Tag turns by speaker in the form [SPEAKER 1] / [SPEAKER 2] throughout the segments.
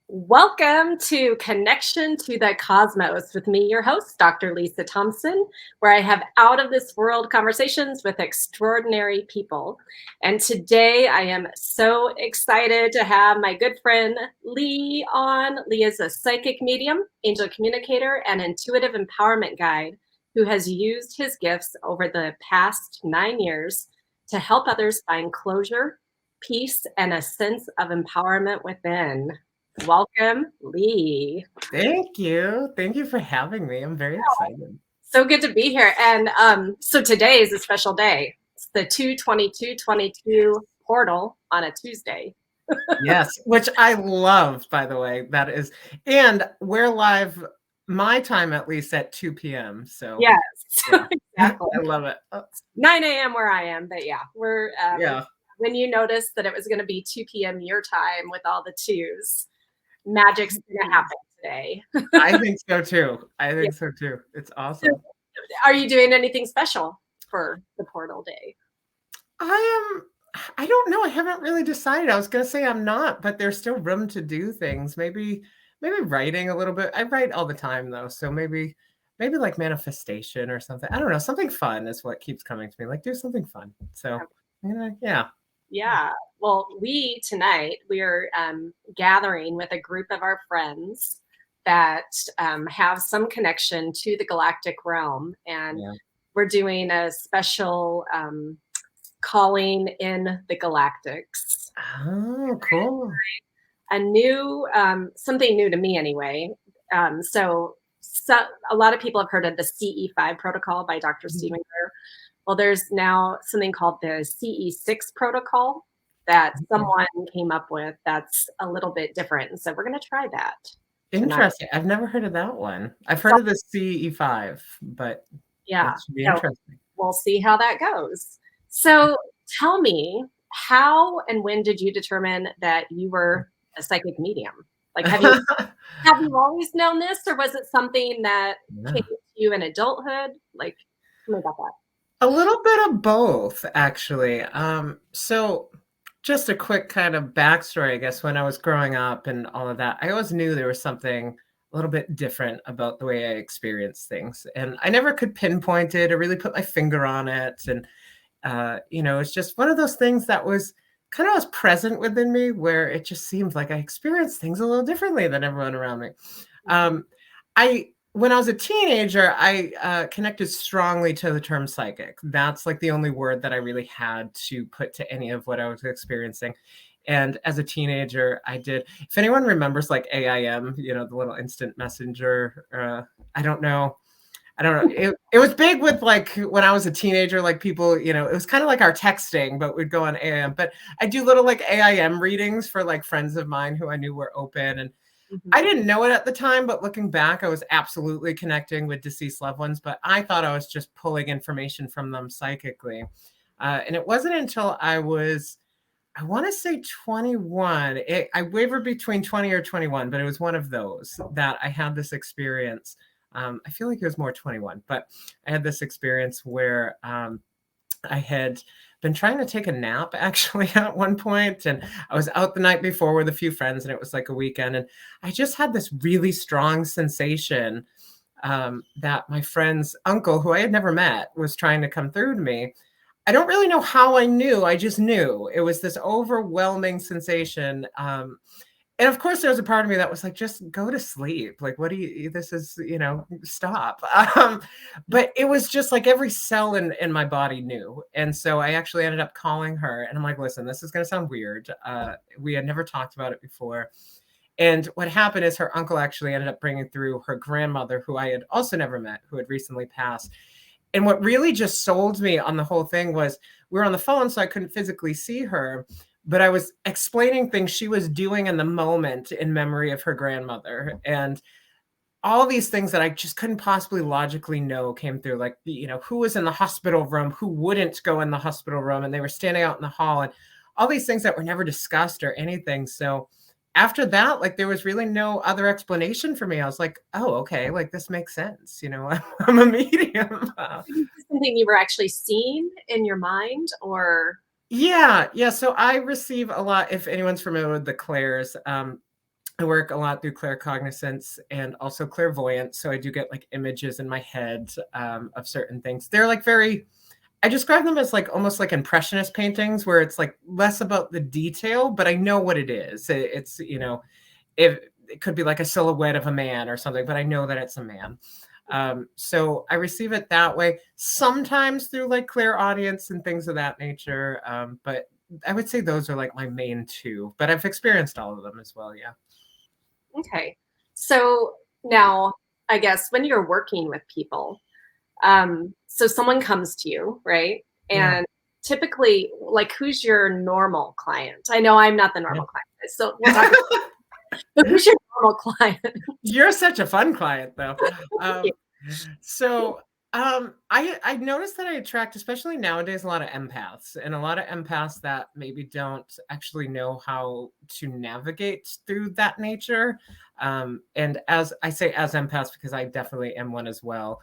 [SPEAKER 1] Welcome to Connection to the Cosmos with me, your host, Dr. Lisa Thompson, where I have out of this world conversations with extraordinary people. And today I am so excited to have my good friend Lee on. Lee is a psychic medium, angel communicator, and intuitive empowerment guide who has used his gifts over the past 9 years to help others find closure, peace, and a sense of empowerment within. Welcome, Lee.
[SPEAKER 2] Thank you. Thank you for having me. I'm very excited.
[SPEAKER 1] So good to be here. And so today is a special day. It's the 2/22/22 portal on a Tuesday.
[SPEAKER 2] Yes, which I love, by the way. That is, and we're live my time at least at 2 p.m. So
[SPEAKER 1] Yes,
[SPEAKER 2] yeah,
[SPEAKER 1] exactly.
[SPEAKER 2] I love it.
[SPEAKER 1] 9 a.m. where I am, but yeah, we're
[SPEAKER 2] Yeah,
[SPEAKER 1] when you noticed that it was going to be 2 p.m. your time with all the twos, magic's going to happen today.
[SPEAKER 2] I think so too. I
[SPEAKER 1] Yeah.
[SPEAKER 2] think so too. It's
[SPEAKER 1] So
[SPEAKER 2] awesome.
[SPEAKER 1] are you doing anything special for the portal day?
[SPEAKER 2] I am. I don't know. I haven't really decided. I was going to say I'm not, but there's still room to do things. Maybe writing a little bit. I write all the time though, so maybe like manifestation or something. I don't know. Something fun is what keeps coming to me. Like do something fun. So yeah.
[SPEAKER 1] Yeah. Well, we are gathering with a group of our friends that have some connection to the galactic realm. And
[SPEAKER 2] Yeah.
[SPEAKER 1] we're doing a special calling in the galactics.
[SPEAKER 2] Oh, cool.
[SPEAKER 1] A new, something new to me anyway. So a lot of people have heard of the CE5 protocol by Dr.
[SPEAKER 2] Mhm.
[SPEAKER 1] Stephen Greer. Well, there's now something called the CE6 protocol that
[SPEAKER 2] Okay.
[SPEAKER 1] someone came up with that's a little bit different. And so we're going to try that tonight.
[SPEAKER 2] Interesting. I've never heard of that one. I've
[SPEAKER 1] So,
[SPEAKER 2] heard of the CE5, but
[SPEAKER 1] yeah.
[SPEAKER 2] that should be
[SPEAKER 1] So
[SPEAKER 2] interesting.
[SPEAKER 1] we'll see how that goes. So tell me, how and when did you determine that you were a psychic medium? Like, have you always known this, or was it something that came
[SPEAKER 2] Yeah.
[SPEAKER 1] to you in adulthood? Like, tell me about that.
[SPEAKER 2] A little bit of both, actually. So just a quick kind of backstory, I guess, when I was growing up and all of that, I always knew there was something a little bit different about the way I experienced things. And I never could pinpoint it or really put my finger on it. And it's just one of those things that was present within me where it just seemed like I experienced things a little differently than everyone around me.
[SPEAKER 1] Mhm.
[SPEAKER 2] Um, I When I was a teenager, I connected strongly to the term psychic. That's like the only word that I really had to put to any of what I was experiencing. And as a teenager, I did. If anyone remembers like AIM, the little instant messenger, I don't know. I don't know. It was big with like when I was a teenager, like people, it was kind of like our texting, but we'd go on AIM. But I do little like AIM readings for like friends of mine who I knew were open. And I
[SPEAKER 1] Mhm.
[SPEAKER 2] didn't know it at the time, but looking back, I was absolutely connecting with deceased loved ones. But I thought I was just pulling information from them psychically. And it wasn't until I want to say 21. I wavered between 20 or 21, but it was one of those that I had this experience. I feel like it was more 21, but I had this experience where I had been trying to take a nap actually at one point, and I was out the night before with a few friends, and it was like a weekend, and I just had this really strong sensation that my friend's uncle, who I had never met, was trying to come through to me. I don't really know how I knew. I just knew it was this overwhelming sensation. And of course, there was a part of me that was like, just go to sleep. Like, what do you, this is, stop. But it was just like every cell in my body knew. And so I actually ended up calling her and I'm like, listen, this is going to sound weird. We had never talked about it before. And what happened is her uncle actually ended up bringing through her grandmother, who I had also never met, who had recently passed. And what really just sold me on the whole thing was we were on the phone, so I couldn't physically see her, but I was explaining things she was doing in the moment in memory of her grandmother. And all these things that I just couldn't possibly logically know came through, like, who was in the hospital room, who wouldn't go in the hospital room, and they were standing out in the hall, and all these things that were never discussed or anything. So after that, like, there was really no other explanation for me. I was like, oh, okay, like, this makes sense. I'm a medium.
[SPEAKER 1] Is this something you were actually seeing in your mind, or
[SPEAKER 2] Yeah. So I receive a lot. If anyone's familiar with the clairs, I work a lot through claircognizance and also clairvoyance. So I do get like images in my head of certain things. They're like I describe them as like almost like impressionist paintings where it's like less about the detail, but I know what it is. It's, it could be like a silhouette of a man or something, but I know that it's a man. So I receive it that way, sometimes through like clairaudience and things of that nature. But I would say those are like my main two, but I've experienced all of them as well. Yeah.
[SPEAKER 1] Okay. So now, I guess when you're working with people, so someone comes to you, right?
[SPEAKER 2] Yeah.
[SPEAKER 1] And typically, like, who's your normal client? I know I'm not the
[SPEAKER 2] Yeah.
[SPEAKER 1] normal client, so we'll talk about, but who's your normal client?
[SPEAKER 2] You're such a fun client, though.
[SPEAKER 1] Thank you.
[SPEAKER 2] So I noticed that I attract, especially nowadays, a lot of empaths and a lot of empaths that maybe don't actually know how to navigate through that nature. And as I say, as empaths, because I definitely am one as well.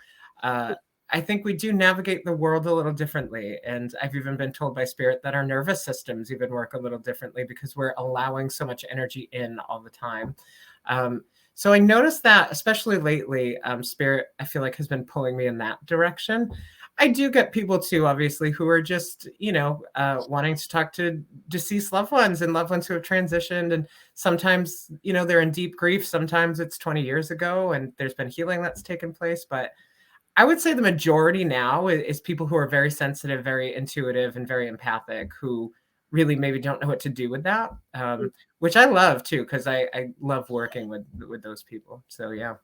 [SPEAKER 2] I think we do navigate the world a little differently. And I've even been told by spirit that our nervous systems even work a little differently because we're allowing so much energy in all the time. So I noticed that, especially lately, spirit, I feel like, has been pulling me in that direction. I do get people too, obviously, who are just, wanting to talk to deceased loved ones and loved ones who have transitioned. And sometimes, they're in deep grief. Sometimes it's 20 years ago and there's been healing that's taken place. But I would say the majority now is people who are very sensitive, very intuitive, and very empathic, who really maybe don't know what to do with that, which I love too, because I love working with those people. So yeah.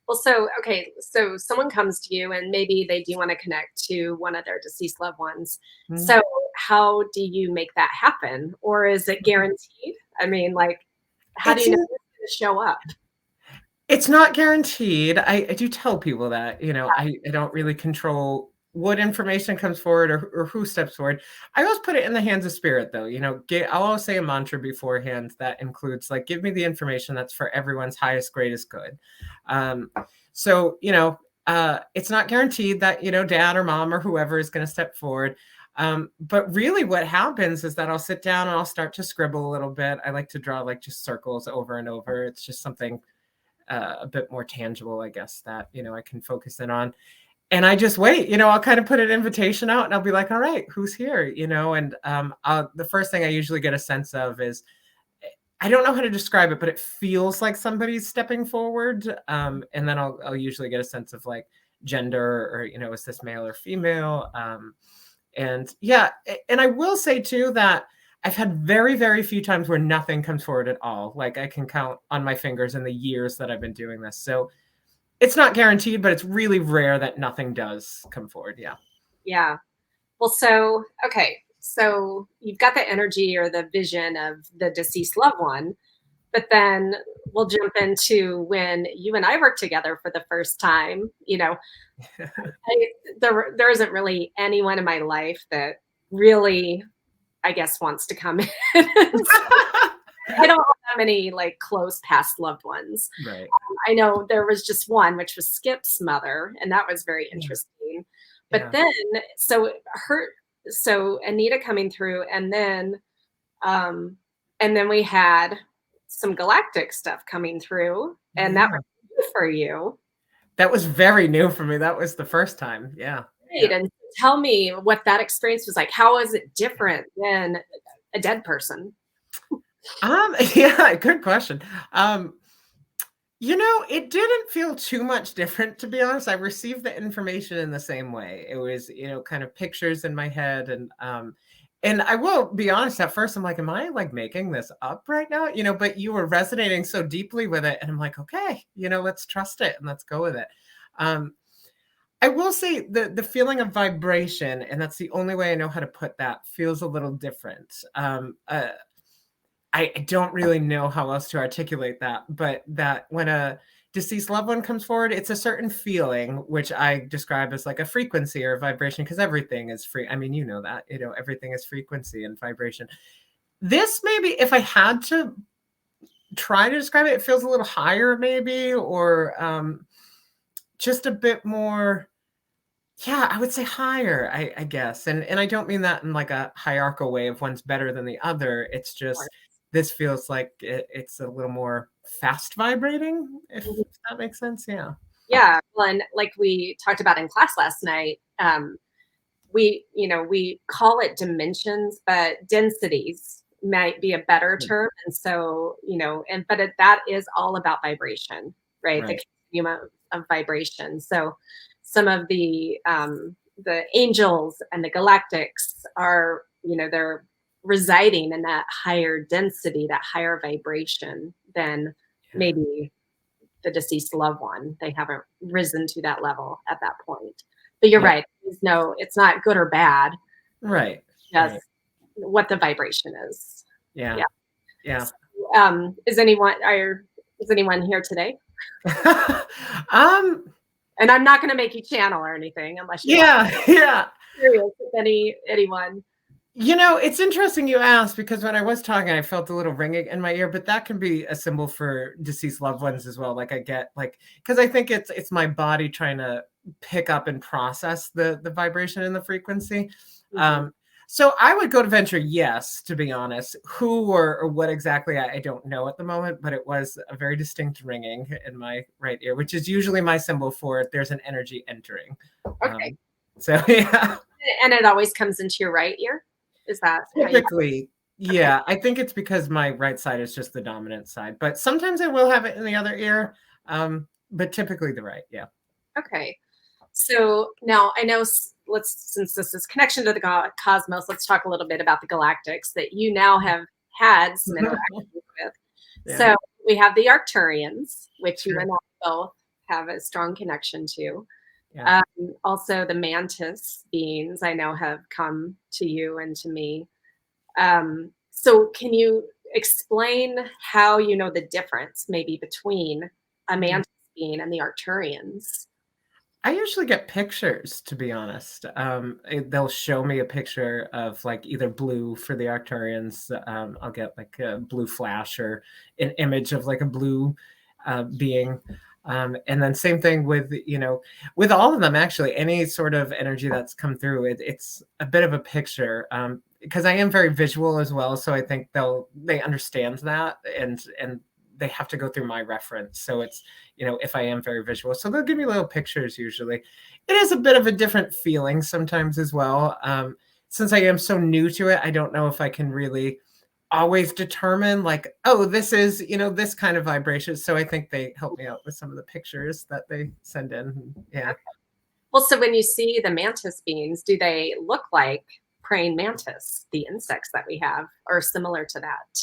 [SPEAKER 1] Well, so okay, so someone comes to you and maybe they do want to connect to one of their deceased loved ones.
[SPEAKER 2] Mhm.
[SPEAKER 1] So how do you make that happen? Or is it guaranteed? I mean, like, how do
[SPEAKER 2] It's
[SPEAKER 1] you know it's going to show up?
[SPEAKER 2] It's not guaranteed. I do tell people that, I don't really control what information comes forward or who steps forward. I always put it in the hands of spirit, though. I'll always say a mantra beforehand that includes like, give me the information that's for everyone's highest, greatest good. Um, so, it's not guaranteed that, dad or mom or whoever is going to step forward. But really what happens is that I'll sit down and I'll start to scribble a little bit. I like to draw like just circles over and over. It's just something a bit more tangible, I guess, that, I can focus in on. And I just wait, I'll kind of put an invitation out and I'll be like, all right, who's here? And the first thing I usually get a sense of is, I don't know how to describe it, but it feels like somebody's stepping forward. And then I'll usually get a sense of like gender or, is this male or female? And yeah, and I will say too that I've had very, very few times where nothing comes forward at all. Like I can count on my fingers in the years that I've been doing this. So it's not guaranteed, but it's really rare that nothing does come forward. Yeah.
[SPEAKER 1] Yeah. Well, so, okay. So you've got the energy or the vision of the deceased loved one, but then we'll jump into when you and I worked together for the first time. There isn't really anyone in my life that really, I guess, wants to come in. I don't have that many like close past loved ones.
[SPEAKER 2] Right.
[SPEAKER 1] I know there was just one, which was Skip's mother, and that was very
[SPEAKER 2] Yeah.
[SPEAKER 1] interesting. But
[SPEAKER 2] Yeah.
[SPEAKER 1] then, so Anita coming through, um, and then we had some galactic stuff coming through, and that
[SPEAKER 2] Yeah.
[SPEAKER 1] was new for you.
[SPEAKER 2] That was very new for me. That was the first time. Yeah.
[SPEAKER 1] Right,
[SPEAKER 2] Yeah.
[SPEAKER 1] and tell me what that experience was like. How is it different than a dead person?
[SPEAKER 2] Yeah, good question. It didn't feel too much different, to be honest. I received the information in the same way. It was, kind of pictures in my head. And I will be honest, at first I'm like, am I like making this up right now? But you were resonating so deeply with it. And I'm like, okay, let's trust it and let's go with it. Um, I will say the feeling of vibration, and that's the only way I know how to put that, feels a little different. I don't really know how else to articulate that, but that when a deceased loved one comes forward, it's a certain feeling, which I describe as like a frequency or a vibration, because everything is free. I mean, that, everything is frequency and vibration. This maybe, if I had to try to describe it, it feels a little higher maybe, or just a bit more. Yeah, I would say higher, I guess. And I don't mean that in like a hierarchical way of one's better than the other. It's just this feels like it's a little more fast vibrating, if that makes sense. Yeah.
[SPEAKER 1] Yeah. Well, and like we talked about in class last night, we call it dimensions, but densities might be a better term. And so, that is all about vibration, right? The
[SPEAKER 2] Right.
[SPEAKER 1] continuum of vibration. So some of the angels and the galactics are, they're residing in that higher density, that higher vibration than maybe the deceased loved one. They haven't risen to that level at that point. But you're right. No, it's not good or bad.
[SPEAKER 2] Right.
[SPEAKER 1] Just what the vibration is.
[SPEAKER 2] Yeah. Yeah.
[SPEAKER 1] So, is anyone here today? And I'm not going to make you channel or anything unless you want.
[SPEAKER 2] Yeah.
[SPEAKER 1] Curious if anyone.
[SPEAKER 2] It's interesting you asked, because when I was talking, I felt a little ringing in my ear, but that can be a symbol for deceased loved ones as well. Like I get because I think it's my body trying to pick up and process the vibration and the frequency.
[SPEAKER 1] Mm-hmm.
[SPEAKER 2] So I would go to venture, yes, to be honest. Who or what exactly, I don't know at the moment, but it was a very distinct ringing in my right ear, which is usually my symbol for there's an energy entering.
[SPEAKER 1] Okay.
[SPEAKER 2] So yeah.
[SPEAKER 1] And it always comes into your right ear? Is that
[SPEAKER 2] typically? Yeah, I think it's because my right side is just the dominant side, but sometimes I will have it in the other ear, but typically the right. Yeah.
[SPEAKER 1] Okay. So now I know, since this is connection to the cosmos, let's talk a little bit about the galactics that you now have had some interactions with. Yeah. So we have the Arcturians, which you and I both have a strong connection to. Yeah. Also the mantis beings I know have come to you and to me. So can you explain how you know the difference maybe between a mantis being and the Arcturians?
[SPEAKER 2] I usually get pictures, to be honest. They'll show me a picture of like either blue for the Arcturians. I'll get like a blue flash or an image of like a blue being. And then same thing with, with all of them, actually, any sort of energy that's come through, it's a bit of a picture, because I am very visual as well. So I think they understand that and they have to go through my reference. So it's, if I am very visual, so they'll give me little pictures usually. It is a bit of a different feeling sometimes as well. Since I am so new to it, I don't know if I can really always determine like, oh, this is, this kind of vibration. So I think they help me out with some of the pictures that they send in. Yeah.
[SPEAKER 1] Okay. Well, so when you see the mantis beings, do they look like praying mantis, the insects that we have, or similar to that?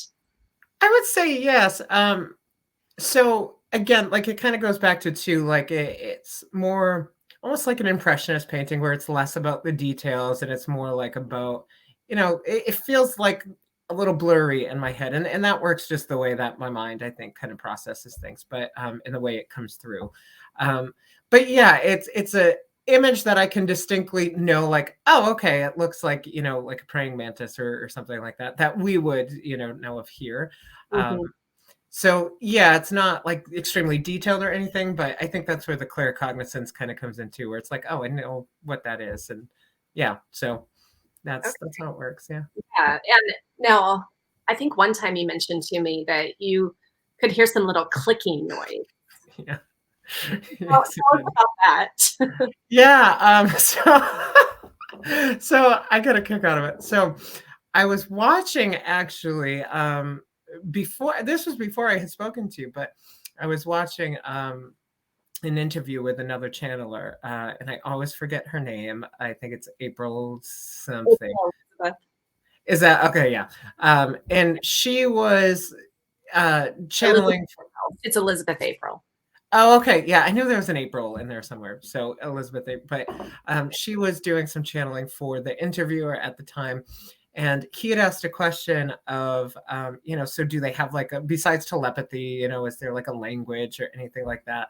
[SPEAKER 2] I would say yes. So again, like it kind of goes back to like it's more almost like an impressionist painting where it's less about the details and it's more like about, it feels like a little blurry in my head, and that works just the way that my mind, I think, kind of processes things, but in the way it comes through. But yeah, it's a image that I can distinctly know, like, oh, okay, it looks like, like a praying mantis or something like that we would, know of here. So yeah, it's not like extremely detailed or anything, but I think that's where the claircognizance kind of comes into, where it's like, oh, I know what that is. And yeah, so that's how it works. Yeah.
[SPEAKER 1] Yeah. And now I think one time you mentioned to me that you could hear some little clicking noise.
[SPEAKER 2] Yeah.
[SPEAKER 1] Tell us about that.
[SPEAKER 2] Yeah. So I got a kick out of it. So I was watching actually, before I had spoken to you, but I was watching an interview with another channeler, and I always forget her name. I think it's April something. Is that okay? Yeah. And she was channeling.
[SPEAKER 1] It's Elizabeth April.
[SPEAKER 2] Oh, okay. Yeah, I knew there was an April in there somewhere. So Elizabeth, but she was doing some channeling for the interviewer at the time. And he had asked a question of, so do they have like besides telepathy, is there like a language or anything like that?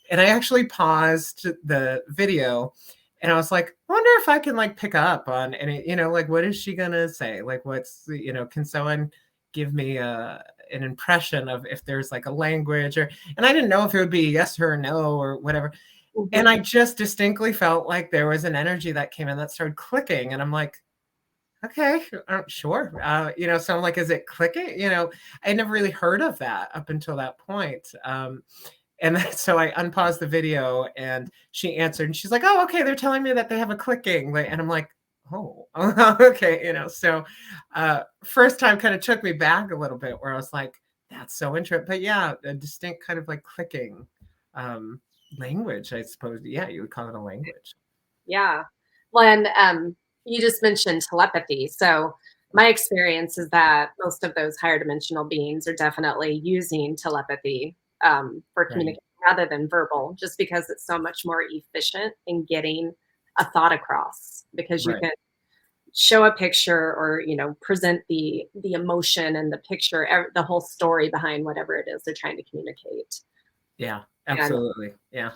[SPEAKER 2] And I actually paused the video and I was like, I wonder if I can like pick up on any, like, what is she going to say? Like, what's, can someone give me an impression of if there's like a language and I didn't know if it would be yes or no or whatever. Mm-hmm. And I just distinctly felt like there was an energy that came in that started clicking. And I'm like, okay, sure. So I'm like, is it clicking? I never really heard of that up until that point. And then, so I unpaused the video and she answered and she's like, oh, okay, they're telling me that they have a clicking. And I'm like, oh, okay. So first time kind of took me back a little bit where I was like, that's so interesting. But yeah, a distinct kind of like clicking language, I suppose. Yeah, you would call it a language.
[SPEAKER 1] Yeah. Well, and you just mentioned telepathy. So my experience is that most of those higher dimensional beings are definitely using telepathy for
[SPEAKER 2] Right.
[SPEAKER 1] communication rather than verbal, just because it's so much more efficient in getting a thought across because you
[SPEAKER 2] Right.
[SPEAKER 1] can show a picture or present the emotion and the picture, the whole story behind whatever it is they're trying to communicate.
[SPEAKER 2] Yeah,
[SPEAKER 1] And
[SPEAKER 2] absolutely. Yeah.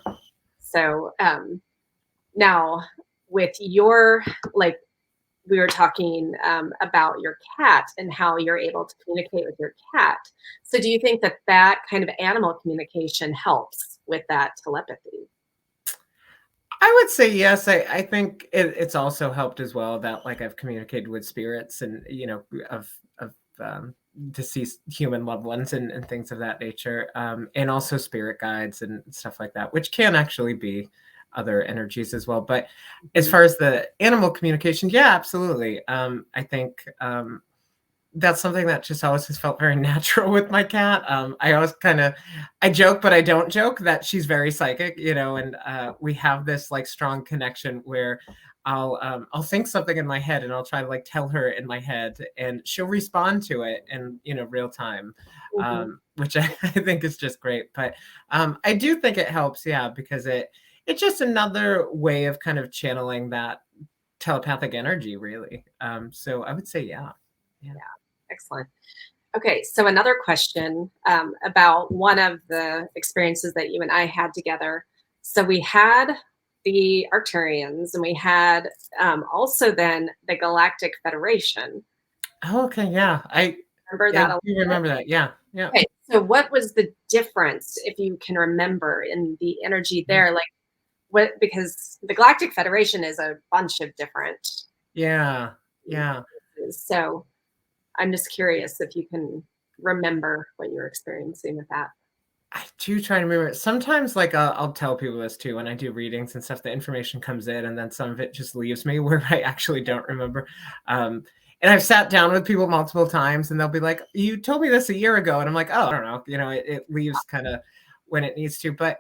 [SPEAKER 1] so now with your, like, we were talking about your cat and how you're able to communicate with your cat. So do you think that that kind of animal communication helps with that telepathy?
[SPEAKER 2] I would say yes. I think it's also helped as well that like I've communicated with spirits and of deceased human loved ones and things of that nature, and also spirit guides and stuff like that, which can actually be other energies as well. But as
[SPEAKER 1] Mhm.
[SPEAKER 2] far as the animal communication, yeah, absolutely. I think that's something that just always has felt very natural with my cat. I always I joke, but I don't joke that she's very psychic, and we have this like strong connection where I'll think something in my head and I'll try to like tell her in my head and she'll respond to it in, real time,
[SPEAKER 1] Mhm.
[SPEAKER 2] which I think is just great. But I do think it helps, yeah, because it's just another way of kind of channeling that telepathic energy, really. So I would say, yeah. Yeah.
[SPEAKER 1] Yeah, excellent. Okay, so another question about one of the experiences that you and I had together. So we had the Arcturians, and we had also then the Galactic Federation.
[SPEAKER 2] Oh, okay, yeah.
[SPEAKER 1] Remember
[SPEAKER 2] I
[SPEAKER 1] that a little
[SPEAKER 2] do
[SPEAKER 1] bit?
[SPEAKER 2] remember that. Yeah, yeah.
[SPEAKER 1] Okay, so what was the difference, if you can remember, in the energy
[SPEAKER 2] Mhm.
[SPEAKER 1] there? Like, what? Because the Galactic Federation is a bunch of different
[SPEAKER 2] Yeah, yeah.
[SPEAKER 1] places. So I'm just curious if you can remember what you're experiencing with that.
[SPEAKER 2] I do try to remember. Sometimes, like, I'll tell people this too when I do readings and stuff. The information comes in, and then some of it just leaves me where I actually don't remember. Um, and I've sat down with people multiple times, and they'll be like, "You told me this a year ago," and I'm like, "Oh, I don't know." It leaves kind of when it needs to. But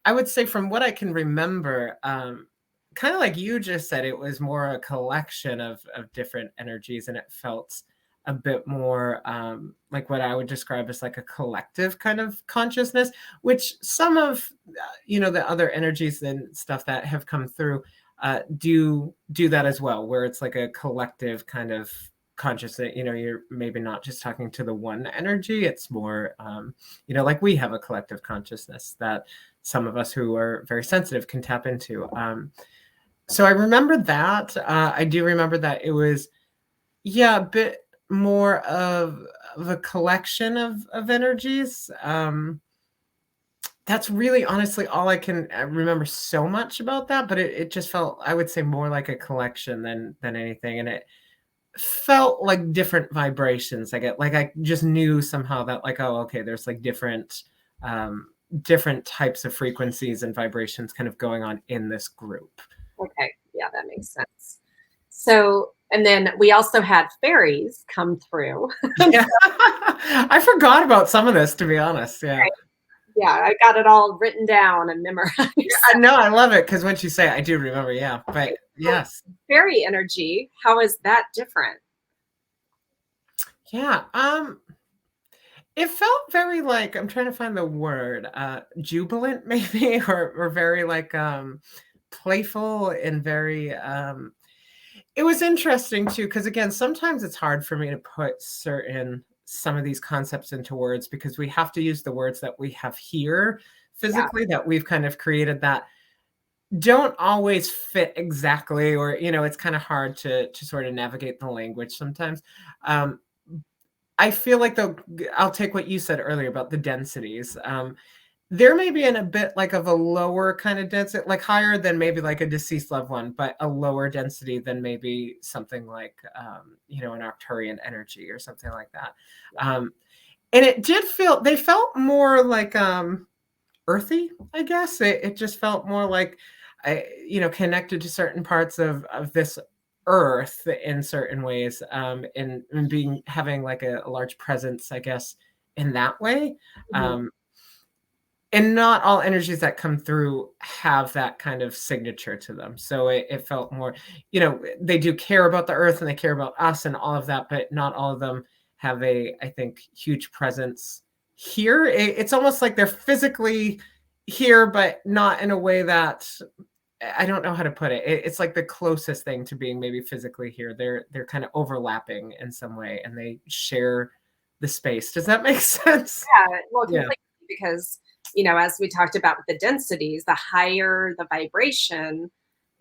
[SPEAKER 2] I would say, from what I can remember, kind of like you just said, it was more a collection of different energies, and it felt a bit more like what I would describe as like a collective kind of consciousness, which some of the other energies and stuff that have come through do that as well, where it's like a collective kind of consciousness. You're maybe not just talking to the one energy; it's more like we have a collective consciousness that some of us who are very sensitive can tap into. So I remember that. I do remember that it was, yeah, a bit more of a collection of energies. That's really honestly all I can remember so much about that, but it just felt, I would say, more like a collection than anything, and it felt like different vibrations. I just knew somehow that like, oh, okay, there's like um, different types of frequencies and vibrations kind of going on in this group.
[SPEAKER 1] Okay, yeah, that makes sense. So, and then we also had fairies come through.
[SPEAKER 2] Yeah. I forgot about some of this, to be honest. Yeah.
[SPEAKER 1] Right. Yeah, I got it all written down and memorized.
[SPEAKER 2] Yeah, I know, I love it because once you say it, I do remember, yeah. But
[SPEAKER 1] So
[SPEAKER 2] yes.
[SPEAKER 1] fairy energy, how is that different?
[SPEAKER 2] Yeah. It felt very like, I'm trying to find the word, jubilant maybe, or very like playful and very it was interesting too, because again, sometimes it's hard for me to put some of these concepts into words because we have to use the words that we have here
[SPEAKER 1] Yeah.
[SPEAKER 2] physically that we've kind of created that don't always fit exactly, or it's kind of hard to sort of navigate the language sometimes. I feel like I'll take what you said earlier about the densities. There may be in a bit like of a lower kind of density, like higher than maybe like a deceased loved one, but a lower density than maybe something like, an Arcturian energy or something like that. And it did feel, they felt more like earthy, I guess. It just felt more like, connected to certain parts of this earth in certain ways, and being having like a large presence, I guess, in that way. And not all energies that come through have that kind of signature to them. So it felt more, they do care about the earth and they care about us and all of that, but not all of them have I think, huge presence here. It's almost like they're physically here, but not in a way that, I don't know how to put it. It's like the closest thing to being maybe physically here. They're kind of overlapping in some way, and they share the space. Does that make sense?
[SPEAKER 1] Yeah, well, completely, because as we talked about with the densities, the higher the vibration,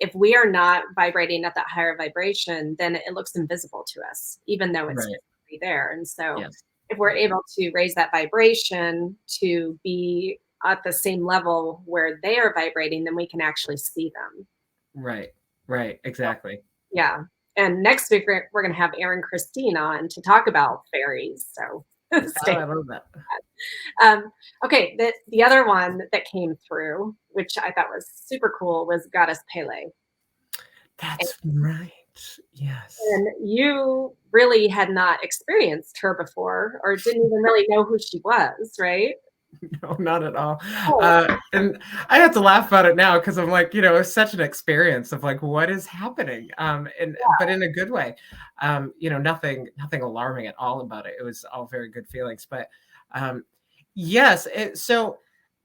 [SPEAKER 1] if we are not vibrating at that higher vibration, then it looks invisible to us, even though it's
[SPEAKER 2] Right.
[SPEAKER 1] physically there. And so
[SPEAKER 2] Yes.
[SPEAKER 1] if we're able to raise that vibration to be at the same level where they are vibrating, then we can actually see them.
[SPEAKER 2] Right. Right. Exactly.
[SPEAKER 1] Yeah. And next week, we're going to have Erin Christine on to talk about fairies. So
[SPEAKER 2] Oh,
[SPEAKER 1] stay.
[SPEAKER 2] I love that.
[SPEAKER 1] Okay, the other one that came through, which I thought was super cool, was Goddess Pele.
[SPEAKER 2] That's right. Yes.
[SPEAKER 1] And you really had not experienced her before or didn't even really know who she was, right?
[SPEAKER 2] No, not at all.
[SPEAKER 1] Oh,
[SPEAKER 2] And I have to laugh about it now because I'm like, it's such an experience of like, what is happening? But in a good way. Nothing alarming at all about it. It was all very good feelings. But yes, so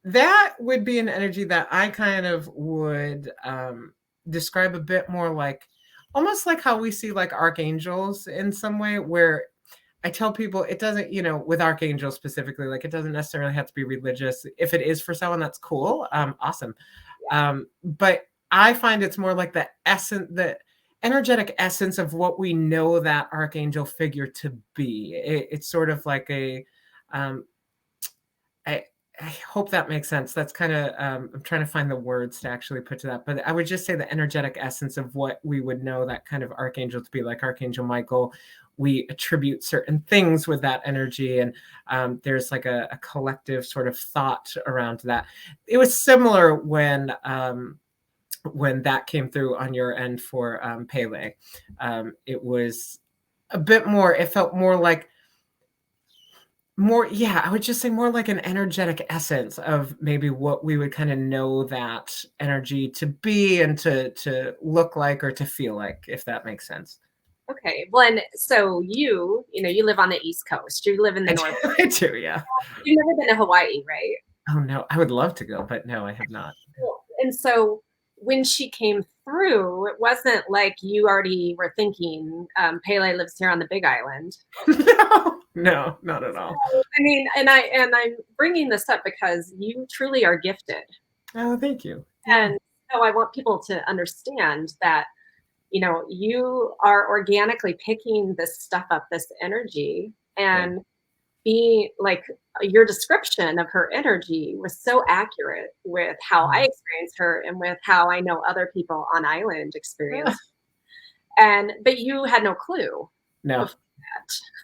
[SPEAKER 2] that would be an energy that I kind of would describe a bit more like, almost like how we see like archangels in some way, where I tell people it doesn't, with archangels specifically, like it doesn't necessarily have to be religious. If it is for someone, that's cool. Awesome. But I find it's more like the energetic essence of what we know that archangel figure to be. It's sort of like um, I hope that makes sense. That's kind of, I'm trying to find the words to actually put to that, but I would just say the energetic essence of what we would know that kind of archangel to be, like Archangel Michael. We attribute certain things with that energy, and there's like a collective sort of thought around that. It was similar when that came through on your end for Pele. It was a bit more, it felt more like, I would just say more like an energetic essence of maybe what we would kind of know that energy to be and to look like or to feel like, if that makes sense.
[SPEAKER 1] okay. Well, and so you live on the East Coast. You live in the North.
[SPEAKER 2] I do, yeah.
[SPEAKER 1] You've never been to Hawaii, right?
[SPEAKER 2] Oh no, I would love to go, but no, I have not.
[SPEAKER 1] Cool. And so when she came through, it wasn't like you already were thinking, Pele lives here on the Big Island.
[SPEAKER 2] No, not at all.
[SPEAKER 1] I mean, and I'm bringing this up because you truly are gifted.
[SPEAKER 2] Oh, thank you.
[SPEAKER 1] And so I want people to understand that, you are organically picking this stuff up, this energy, and being like, your description of her energy was so accurate with how I experienced her and with how I know other people on island experience. But you had no clue.
[SPEAKER 2] No.
[SPEAKER 1] Of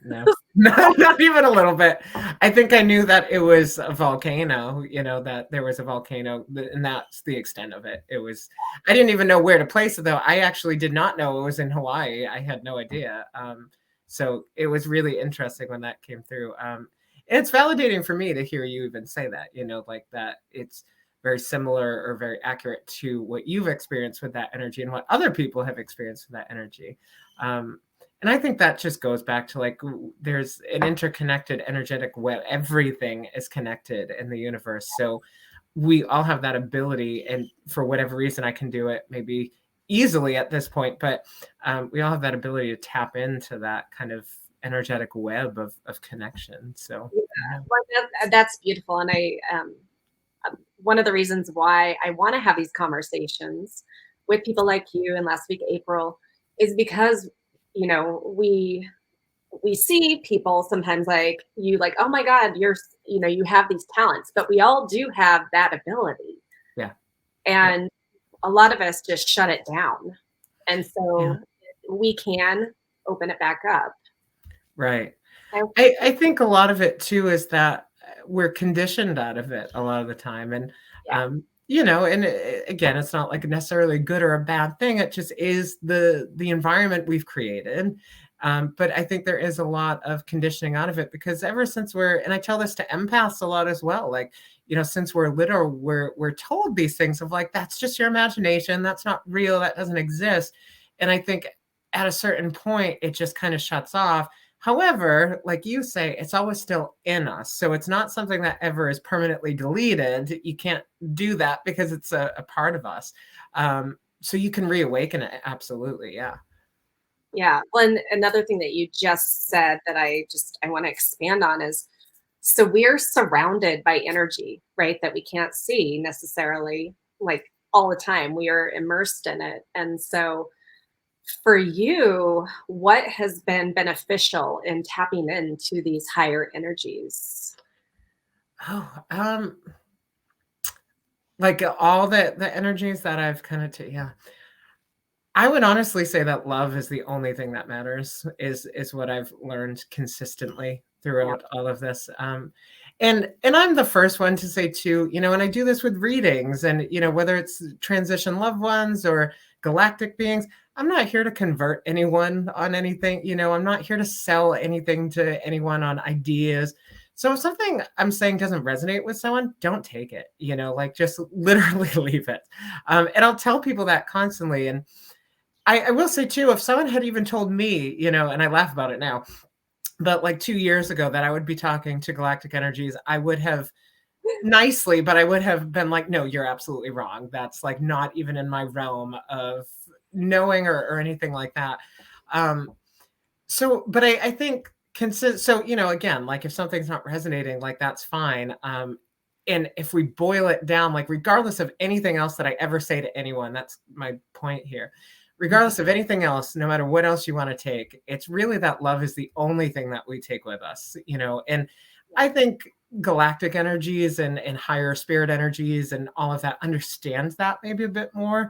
[SPEAKER 1] that.
[SPEAKER 2] No, not even a little bit. I think I knew that it was a volcano, that there was a volcano, and that's the extent of it. I didn't even know where to place it, though. I actually did not know it was in Hawaii. I had no idea. So it was really interesting when that came through. And it's validating for me to hear you even say that, like that it's very similar or very accurate to what you've experienced with that energy and what other people have experienced with that energy. And I think that just goes back to like, there's an interconnected energetic web. Everything is connected in the universe. So we all have that ability. And for whatever reason, I can do it maybe easily at this point, but we all have that ability to tap into that kind of energetic web of connection. So
[SPEAKER 1] Well, that's beautiful. And one of the reasons why I want to have these conversations with people like you and last week, April, is because, we we see people sometimes like you, like, oh my God, you have these talents, but we all do have that ability.
[SPEAKER 2] Yeah. Yeah.
[SPEAKER 1] And a lot of us just shut it down. And
[SPEAKER 2] Yeah.
[SPEAKER 1] so we can open it back up.
[SPEAKER 2] Right.
[SPEAKER 1] So,
[SPEAKER 2] I think a lot of it too is that we're conditioned out of it a lot of the time. And,
[SPEAKER 1] yeah.
[SPEAKER 2] and again, it's not like necessarily a good or a bad thing. It just is the environment we've created. But I think there is a lot of conditioning out of it because ever since and I tell this to empaths a lot as well, like, since we're little, we're told these things of like, that's just your imagination. That's not real. That doesn't exist. And I think at a certain point, it just kind of shuts off. However, like you say, it's always still in us. So it's not something that ever is permanently deleted. You can't do that because it's a part of us. So you can reawaken it. Absolutely. Yeah.
[SPEAKER 1] Yeah. Well, and another thing that you just said that I want to expand on is, so we're surrounded by energy, right? That we can't see necessarily like all the time. We are immersed in it. And so for you, what has been beneficial in tapping into these higher energies?
[SPEAKER 2] Oh, like all the energies that I've kind of, yeah. I would honestly say that love is the only thing that matters, is what I've learned consistently
[SPEAKER 1] Yeah.
[SPEAKER 2] throughout all of this. And I'm the first one to say too, and I do this with readings and, whether it's transition loved ones or galactic beings, I'm not here to convert anyone on anything, I'm not here to sell anything to anyone on ideas. So if something I'm saying doesn't resonate with someone, don't take it, like just literally leave it. And I'll tell people that constantly. And I will say too, if someone had even told me, and I laugh about it now, but like 2 years ago that I would be talking to galactic energies, I would have nicely, but I would have been like, no, you're absolutely wrong. That's like not even in my realm of knowing or anything like that. But I think so, again, like if something's not resonating, like that's fine. And if we boil it down, like regardless of anything else that I ever say to anyone, that's my point here. Regardless of anything else, no matter what else you want to take, it's really that love is the only thing that we take with us, and I think galactic energies and higher spirit energies and all of that understands that maybe a bit more.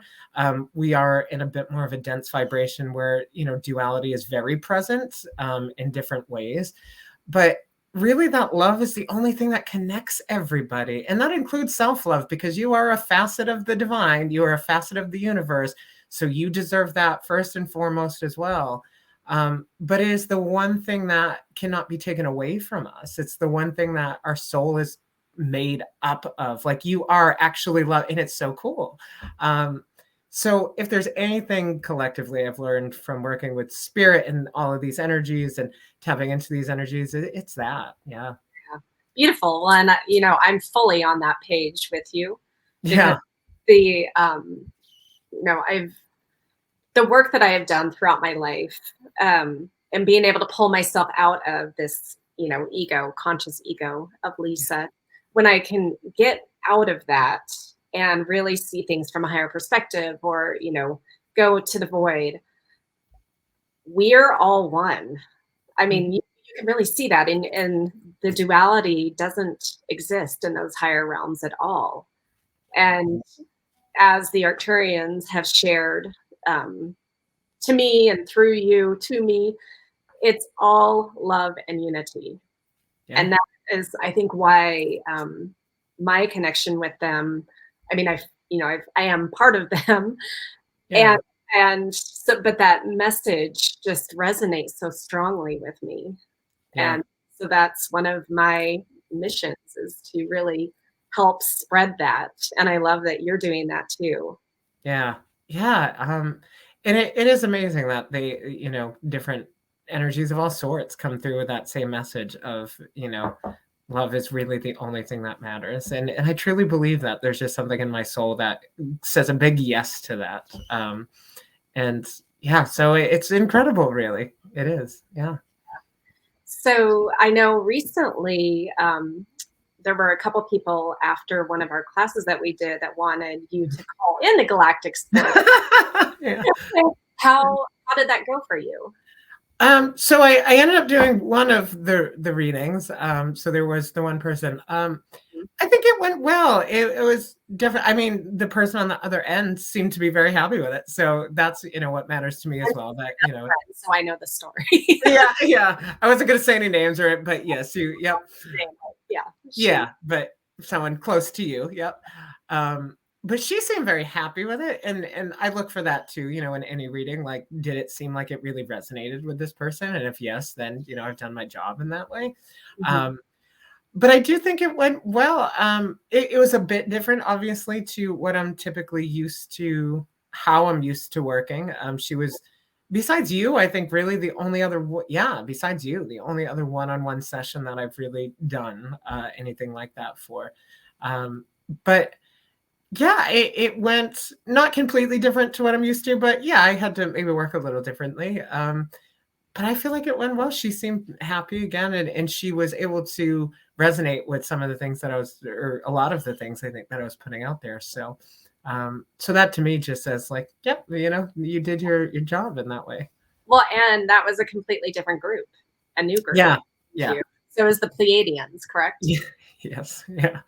[SPEAKER 2] We are in a bit more of a dense vibration where, duality is very present in different ways. But really that love is the only thing that connects everybody. And that includes self-love because you are a facet of the divine. You are a facet of the universe. So you deserve that first and foremost as well. But it is the one thing that cannot be taken away from us. It's the one thing that our soul is made up of. Like you are actually love, and it's so cool. So if there's anything collectively I've learned from working with spirit and all of these energies and tapping into these energies, it's that. Yeah.
[SPEAKER 1] Beautiful. And, I'm fully on that page with you because
[SPEAKER 2] Yeah.
[SPEAKER 1] the, I've, the work that I have done throughout my life, and being able to pull myself out of this, conscious ego of Lisa, when I can get out of that and really see things from a higher perspective or, go to the void, we're all one. I mean, you can really see that in the duality doesn't exist in those higher realms at all. And as the Arcturians have shared, to me and through you to me, it's all love and unity.
[SPEAKER 2] Yeah.
[SPEAKER 1] And that is, I think, why my connection with them. I mean, I am part of them,
[SPEAKER 2] Yeah.
[SPEAKER 1] and so, but that message just resonates so strongly with me,
[SPEAKER 2] Yeah.
[SPEAKER 1] and so that's one of my missions is to really help spread that. And I love that you're doing that too.
[SPEAKER 2] Yeah. Yeah. And it is amazing that they, different energies of all sorts come through with that same message of, love is really the only thing that matters. And I truly believe that there's just something in my soul that says a big yes to that. And yeah, so it's incredible, really. It is. Yeah.
[SPEAKER 1] So I know recently there were a couple people after one of our classes that we did that wanted you to call in the Galactic Split.
[SPEAKER 2] Yeah.
[SPEAKER 1] how did that go for you?
[SPEAKER 2] So I ended up doing one of the readings. So there was the one person. I think it went well. It was different. I mean, the person on the other end seemed to be very happy with it. So that's, what matters to me as well. That,
[SPEAKER 1] So I know the story.
[SPEAKER 2] yeah, yeah. I wasn't going to say any names but yes, yep.
[SPEAKER 1] Yeah.
[SPEAKER 2] Yeah, but someone close to you. Yep. But she seemed very happy with it. And I look for that too, in any reading. Like, did it seem like it really resonated with this person? And if yes, then, I've done my job in that way.
[SPEAKER 1] Mhm.
[SPEAKER 2] But I do think it went well. It was a bit different, obviously, to what I'm typically used to, how I'm used to working. She was, besides you, I think really the only other, besides you, the only other one-on-one session that I've really done anything like that for. But yeah, it went not completely different to what I'm used to, but yeah, I had to maybe work a little differently. But I feel like it went well. She seemed happy again, and she was able to resonate with some of the things that or a lot of the things I think that I was putting out there. So, so that to me just says like, yep, you did your job in that way.
[SPEAKER 1] Well, and that was a completely different group, a new group.
[SPEAKER 2] Yeah, yeah.
[SPEAKER 1] So it was the Pleiadians, correct?
[SPEAKER 2] Yeah, yes, yeah.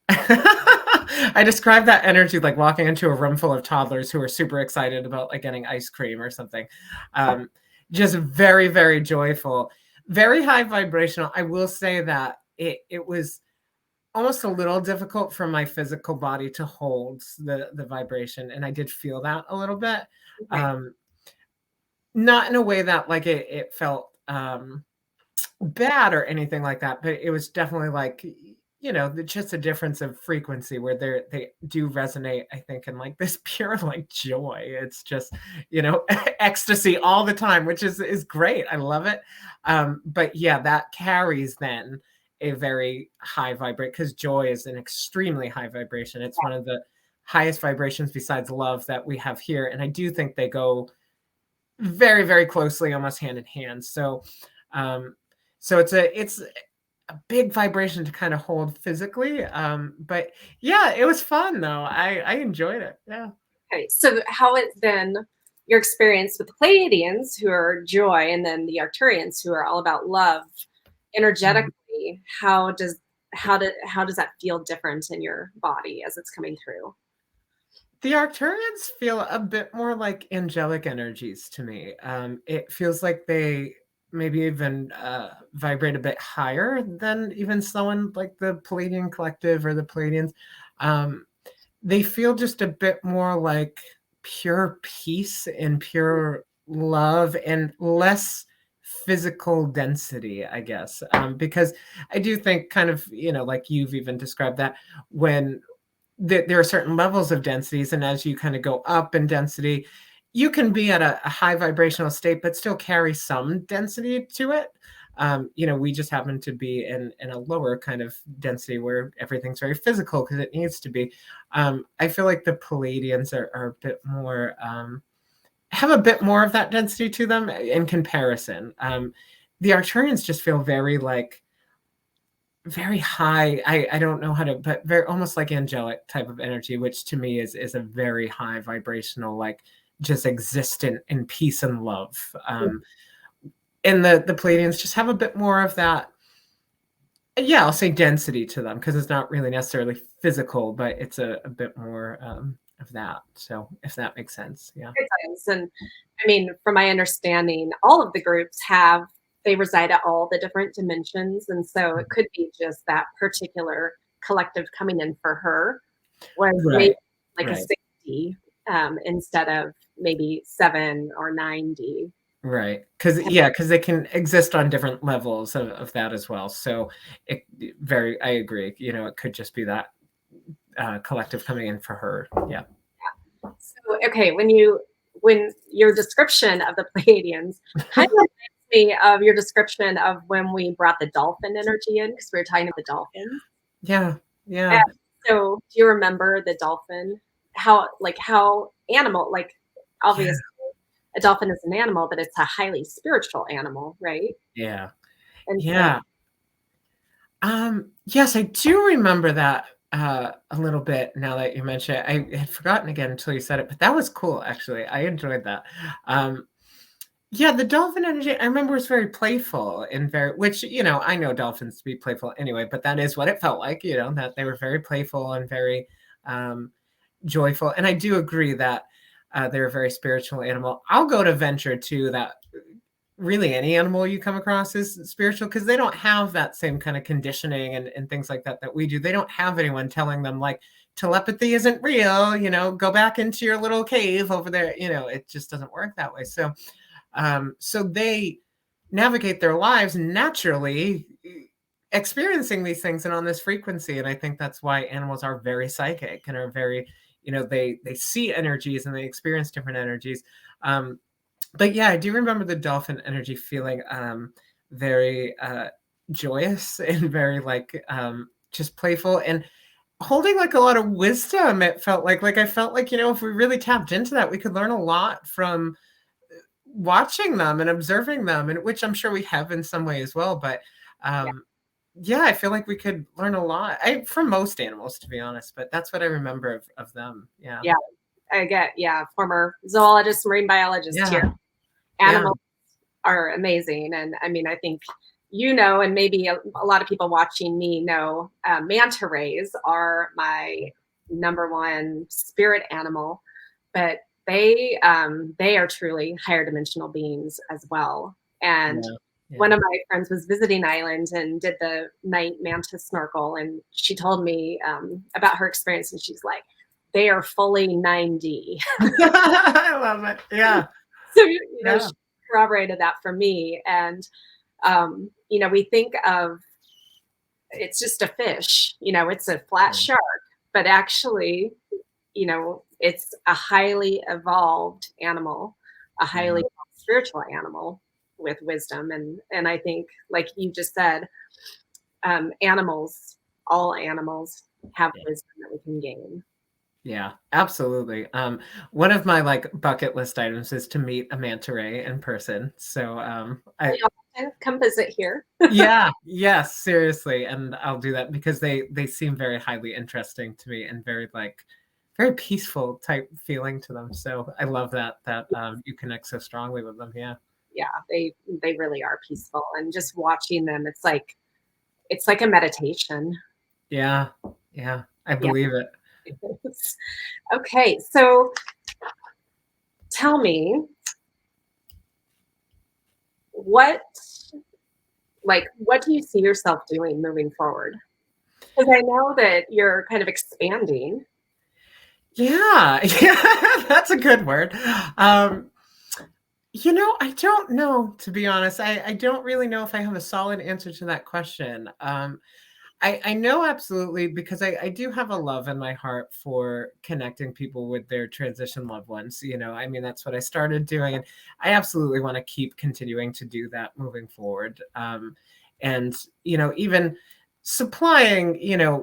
[SPEAKER 2] I describe that energy like walking into a room full of toddlers who are super excited about like getting ice cream or something. Just very, very joyful, very high vibrational. I will say that it was almost a little difficult for my physical body to hold the vibration, and I did feel that a little bit.
[SPEAKER 1] Okay.
[SPEAKER 2] Not in a way that like it felt bad or anything like that, but it was definitely like, just a difference of frequency where they do resonate, I think, in like this pure like joy. It's just, ecstasy all the time, which is great. I love it. But yeah, that carries then a very high vibrate, because joy is an extremely high vibration. It's one of the highest vibrations besides love that we have here. And I do think they go very, very closely, almost hand in hand. So so it's a big vibration to kind of hold physically. But yeah, it was fun though. I enjoyed it. Yeah.
[SPEAKER 1] Okay. So how is then your experience with the Pleiadians, who are joy, and then the Arcturians, who are all about love,
[SPEAKER 2] Mhm.
[SPEAKER 1] energetically? How does that feel different in your body as it's coming through?
[SPEAKER 2] The Arcturians feel a bit more like angelic energies to me. It feels like they maybe even vibrate a bit higher than even someone like the Palladian Collective or the Palladians. Um, they feel just a bit more like pure peace and pure love and less physical density, I guess. Because I do think kind of, like you've even described that when there are certain levels of densities, and as you kind of go up in density, you can be at a high vibrational state but still carry some density to it. We just happen to be in a lower kind of density where everything's very physical because it needs to be. I feel like the Palladians are a bit more, have a bit more of that density to them in comparison. The Arcturians just feel very like very high. I don't know how to, but very almost like angelic type of energy, which to me is a very high vibrational, like just existent in peace and love. And the Palladians just have a bit more of that. Yeah, I'll say density to them because it's not really necessarily physical, but it's a bit more of that. So if that makes sense, yeah.
[SPEAKER 1] It does. And I mean, from my understanding, all of the groups they reside at all the different dimensions. And so it could be just that particular collective coming in for her was maybe
[SPEAKER 2] Right,
[SPEAKER 1] like a
[SPEAKER 2] right.
[SPEAKER 1] 60 instead of maybe 7 or 9D.
[SPEAKER 2] Right. Because they can exist on different levels of that as well. So I agree. It could just be that collective coming in for her. Yeah.
[SPEAKER 1] So, okay, when your description of the Pleiadians kind of reminds me of your description of when we brought the dolphin energy in because we were talking about the dolphins.
[SPEAKER 2] Yeah.
[SPEAKER 1] And
[SPEAKER 2] Yeah.
[SPEAKER 1] so, do you remember the dolphin? How animal, like
[SPEAKER 2] Yeah.
[SPEAKER 1] obviously a dolphin is an animal, but it's a highly spiritual animal, right?
[SPEAKER 2] Yeah.
[SPEAKER 1] And so,
[SPEAKER 2] Yeah. Yes, I do remember that a little bit now that you mention it. I had forgotten again until you said it, but that was cool actually. I enjoyed that. Um, Yeah, the dolphin energy, I remember was very playful and very, which, I know dolphins to be playful anyway, but that is what it felt like, that they were very playful and very um, joyful. And I do agree that they're a very spiritual animal. I'll go to venture too that really any animal you come across is spiritual because they don't have that same kind of conditioning and things like that we do. They don't have anyone telling them like telepathy isn't real, go back into your little cave over there. It just doesn't work that way. So they navigate their lives naturally experiencing these things and on this frequency. And I think that's why animals are very psychic and are very, they see energies and they experience different energies. But yeah, I do remember the dolphin energy feeling very joyous and very like just playful and holding like a lot of wisdom. It felt like I felt like, if we really tapped into that, we could learn a lot from watching them and observing them, and which I'm sure we have in some way as well. But
[SPEAKER 1] Yeah.
[SPEAKER 2] yeah, I feel like we could learn a lot from most animals, to be honest. But that's what I remember of them. Yeah.
[SPEAKER 1] Yeah. I get, yeah, former zoologist, marine biologist here.
[SPEAKER 2] Yeah. Yeah.
[SPEAKER 1] Animals are amazing. And I mean, I think, and maybe a lot of people watching me know, manta rays are my number one spirit animal, but they are truly higher dimensional beings as well. And
[SPEAKER 2] Yeah. Yeah.
[SPEAKER 1] one of my friends was visiting Ireland and did the night manta snorkel, and she told me about her experience, and she's like, they are fully 9D.
[SPEAKER 2] I love it. Yeah.
[SPEAKER 1] So,
[SPEAKER 2] Yeah.
[SPEAKER 1] she corroborated that for me. And, we think of it's just a fish, it's a flat shark, but actually, it's a highly evolved animal, a highly spiritual animal with wisdom. And I think, like you just said, all animals have wisdom that we can gain.
[SPEAKER 2] Yeah, absolutely. One of my like bucket list items is to meet a manta ray in person. So
[SPEAKER 1] Come visit here.
[SPEAKER 2] yeah, yes, seriously, and I'll do that because they seem very highly interesting to me and very peaceful type feeling to them. So I love that you connect so strongly with them. Yeah.
[SPEAKER 1] Yeah, they really are peaceful, and just watching them, it's like a meditation.
[SPEAKER 2] Yeah. Yeah. I
[SPEAKER 1] Yeah.
[SPEAKER 2] believe it.
[SPEAKER 1] Okay, so tell me, what what do you see yourself doing moving forward? Because I know that you're kind of expanding.
[SPEAKER 2] Yeah. Yeah, that's a good word. I don't know, to be honest. I don't really know if I have a solid answer to that question. I know absolutely because I do have a love in my heart for connecting people with their transition loved ones. I mean, that's what I started doing. And I absolutely want to keep continuing to do that moving forward. And, even supplying,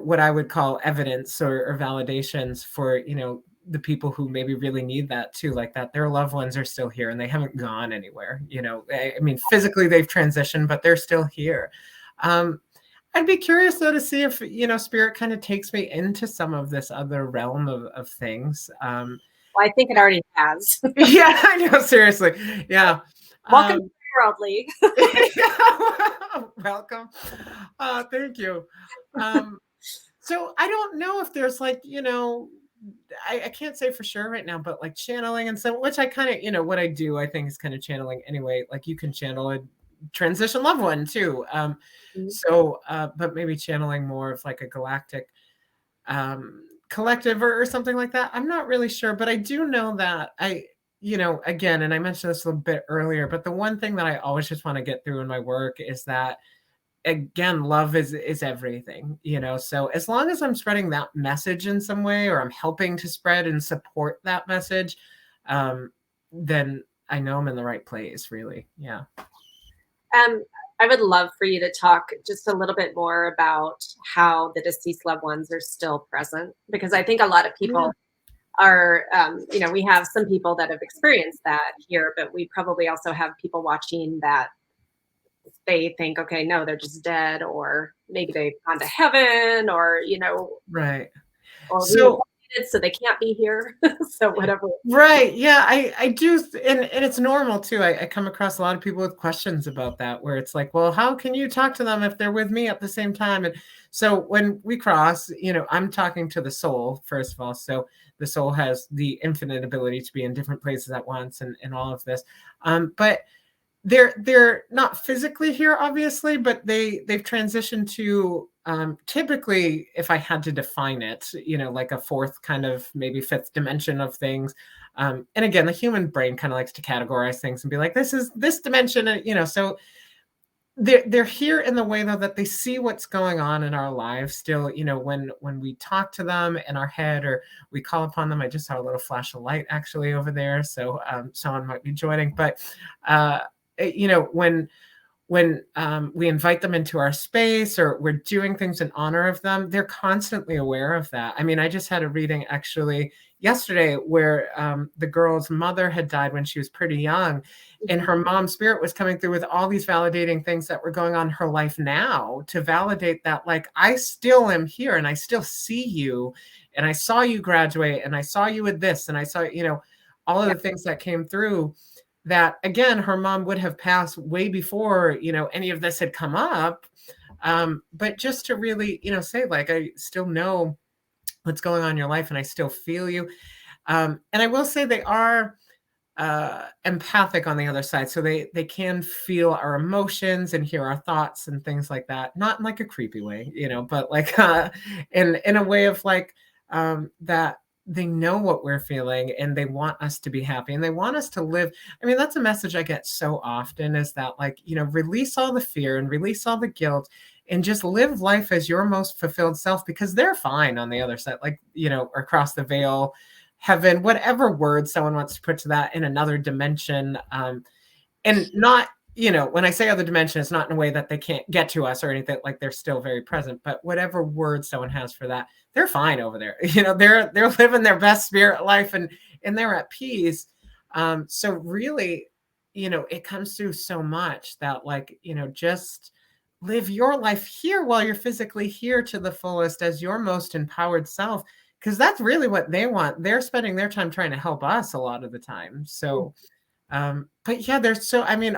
[SPEAKER 2] what I would call evidence or validations for, the people who maybe really need that too, like that their loved ones are still here and they haven't gone anywhere. I mean, physically they've transitioned, but they're still here. I'd be curious though to see if spirit kind of takes me into some of this other realm of things.
[SPEAKER 1] Well, I think it already has.
[SPEAKER 2] Yeah, I know. Seriously, yeah.
[SPEAKER 1] Welcome to the world, Lee.
[SPEAKER 2] Welcome. Thank you. So I don't know if there's like I can't say for sure right now, but like channeling and so, which I kind of what I do I think is kind of channeling anyway. Like you can channel a transition loved one too. So, but maybe channeling more of like a galactic collective or something like that. I'm not really sure, but I do know that again, and I mentioned this a little bit earlier, but the one thing that I always just want to get through in my work is that, again, love is everything, so as long as I'm spreading that message in some way, or I'm helping to spread and support that message, then I know I'm in the right place, really. Yeah.
[SPEAKER 1] I would love for you to talk just a little bit more about how the deceased loved ones are still present, because I think a lot of people are, we have some people that have experienced that here, but we probably also have people watching that they think, okay, no, they're just dead, or maybe they've gone to heaven, or,
[SPEAKER 2] Right.
[SPEAKER 1] or
[SPEAKER 2] So
[SPEAKER 1] kids, so they can't be here. So whatever.
[SPEAKER 2] Right. Yeah, I do. And it's normal too. I come across a lot of people with questions about that, where it's like, well, how can you talk to them if they're with me at the same time? And so when we cross, I'm talking to the soul, first of all. So the soul has the infinite ability to be in different places at once and all of this. But they're not physically here, obviously, but they've transitioned to typically, if I had to define it, like a fourth kind of maybe fifth dimension of things. And again, the human brain kind of likes to categorize things and be like, this is this dimension, so they're here in the way though that they see what's going on in our lives still, when we talk to them in our head or we call upon them. I just saw a little flash of light actually over there, so someone might be joining. But when we invite them into our space or we're doing things in honor of them, they're constantly aware of that. I mean, I just had a reading actually yesterday where the girl's mother had died when she was pretty young, and her mom's spirit was coming through with all these validating things that were going on in her life now to validate that, like, I still am here and I still see you and I saw you graduate and I saw you with this and I saw, all of the things that came through. That again, her mom would have passed way before, any of this had come up. But just to really, say, like, I still know what's going on in your life and I still feel you. And I will say they are empathic on the other side. So they can feel our emotions and hear our thoughts and things like that. Not in like a creepy way, but like in a way of like that they know what we're feeling and they want us to be happy and they want us to live. I mean, that's a message I get so often, is that, like, release all the fear and release all the guilt and just live life as your most fulfilled self, because they're fine on the other side, like, across the veil, heaven, whatever word someone wants to put to that, in another dimension. And not, when I say other dimension, it's not in a way that they can't get to us or anything, like they're still very present, but whatever word someone has for that, they're fine over there. They're living their best spirit life and they're at peace. So really, it comes through so much that, like, just live your life here while you're physically here to the fullest as your most empowered self, because that's really what they want. They're spending their time trying to help us a lot of the time. So but yeah,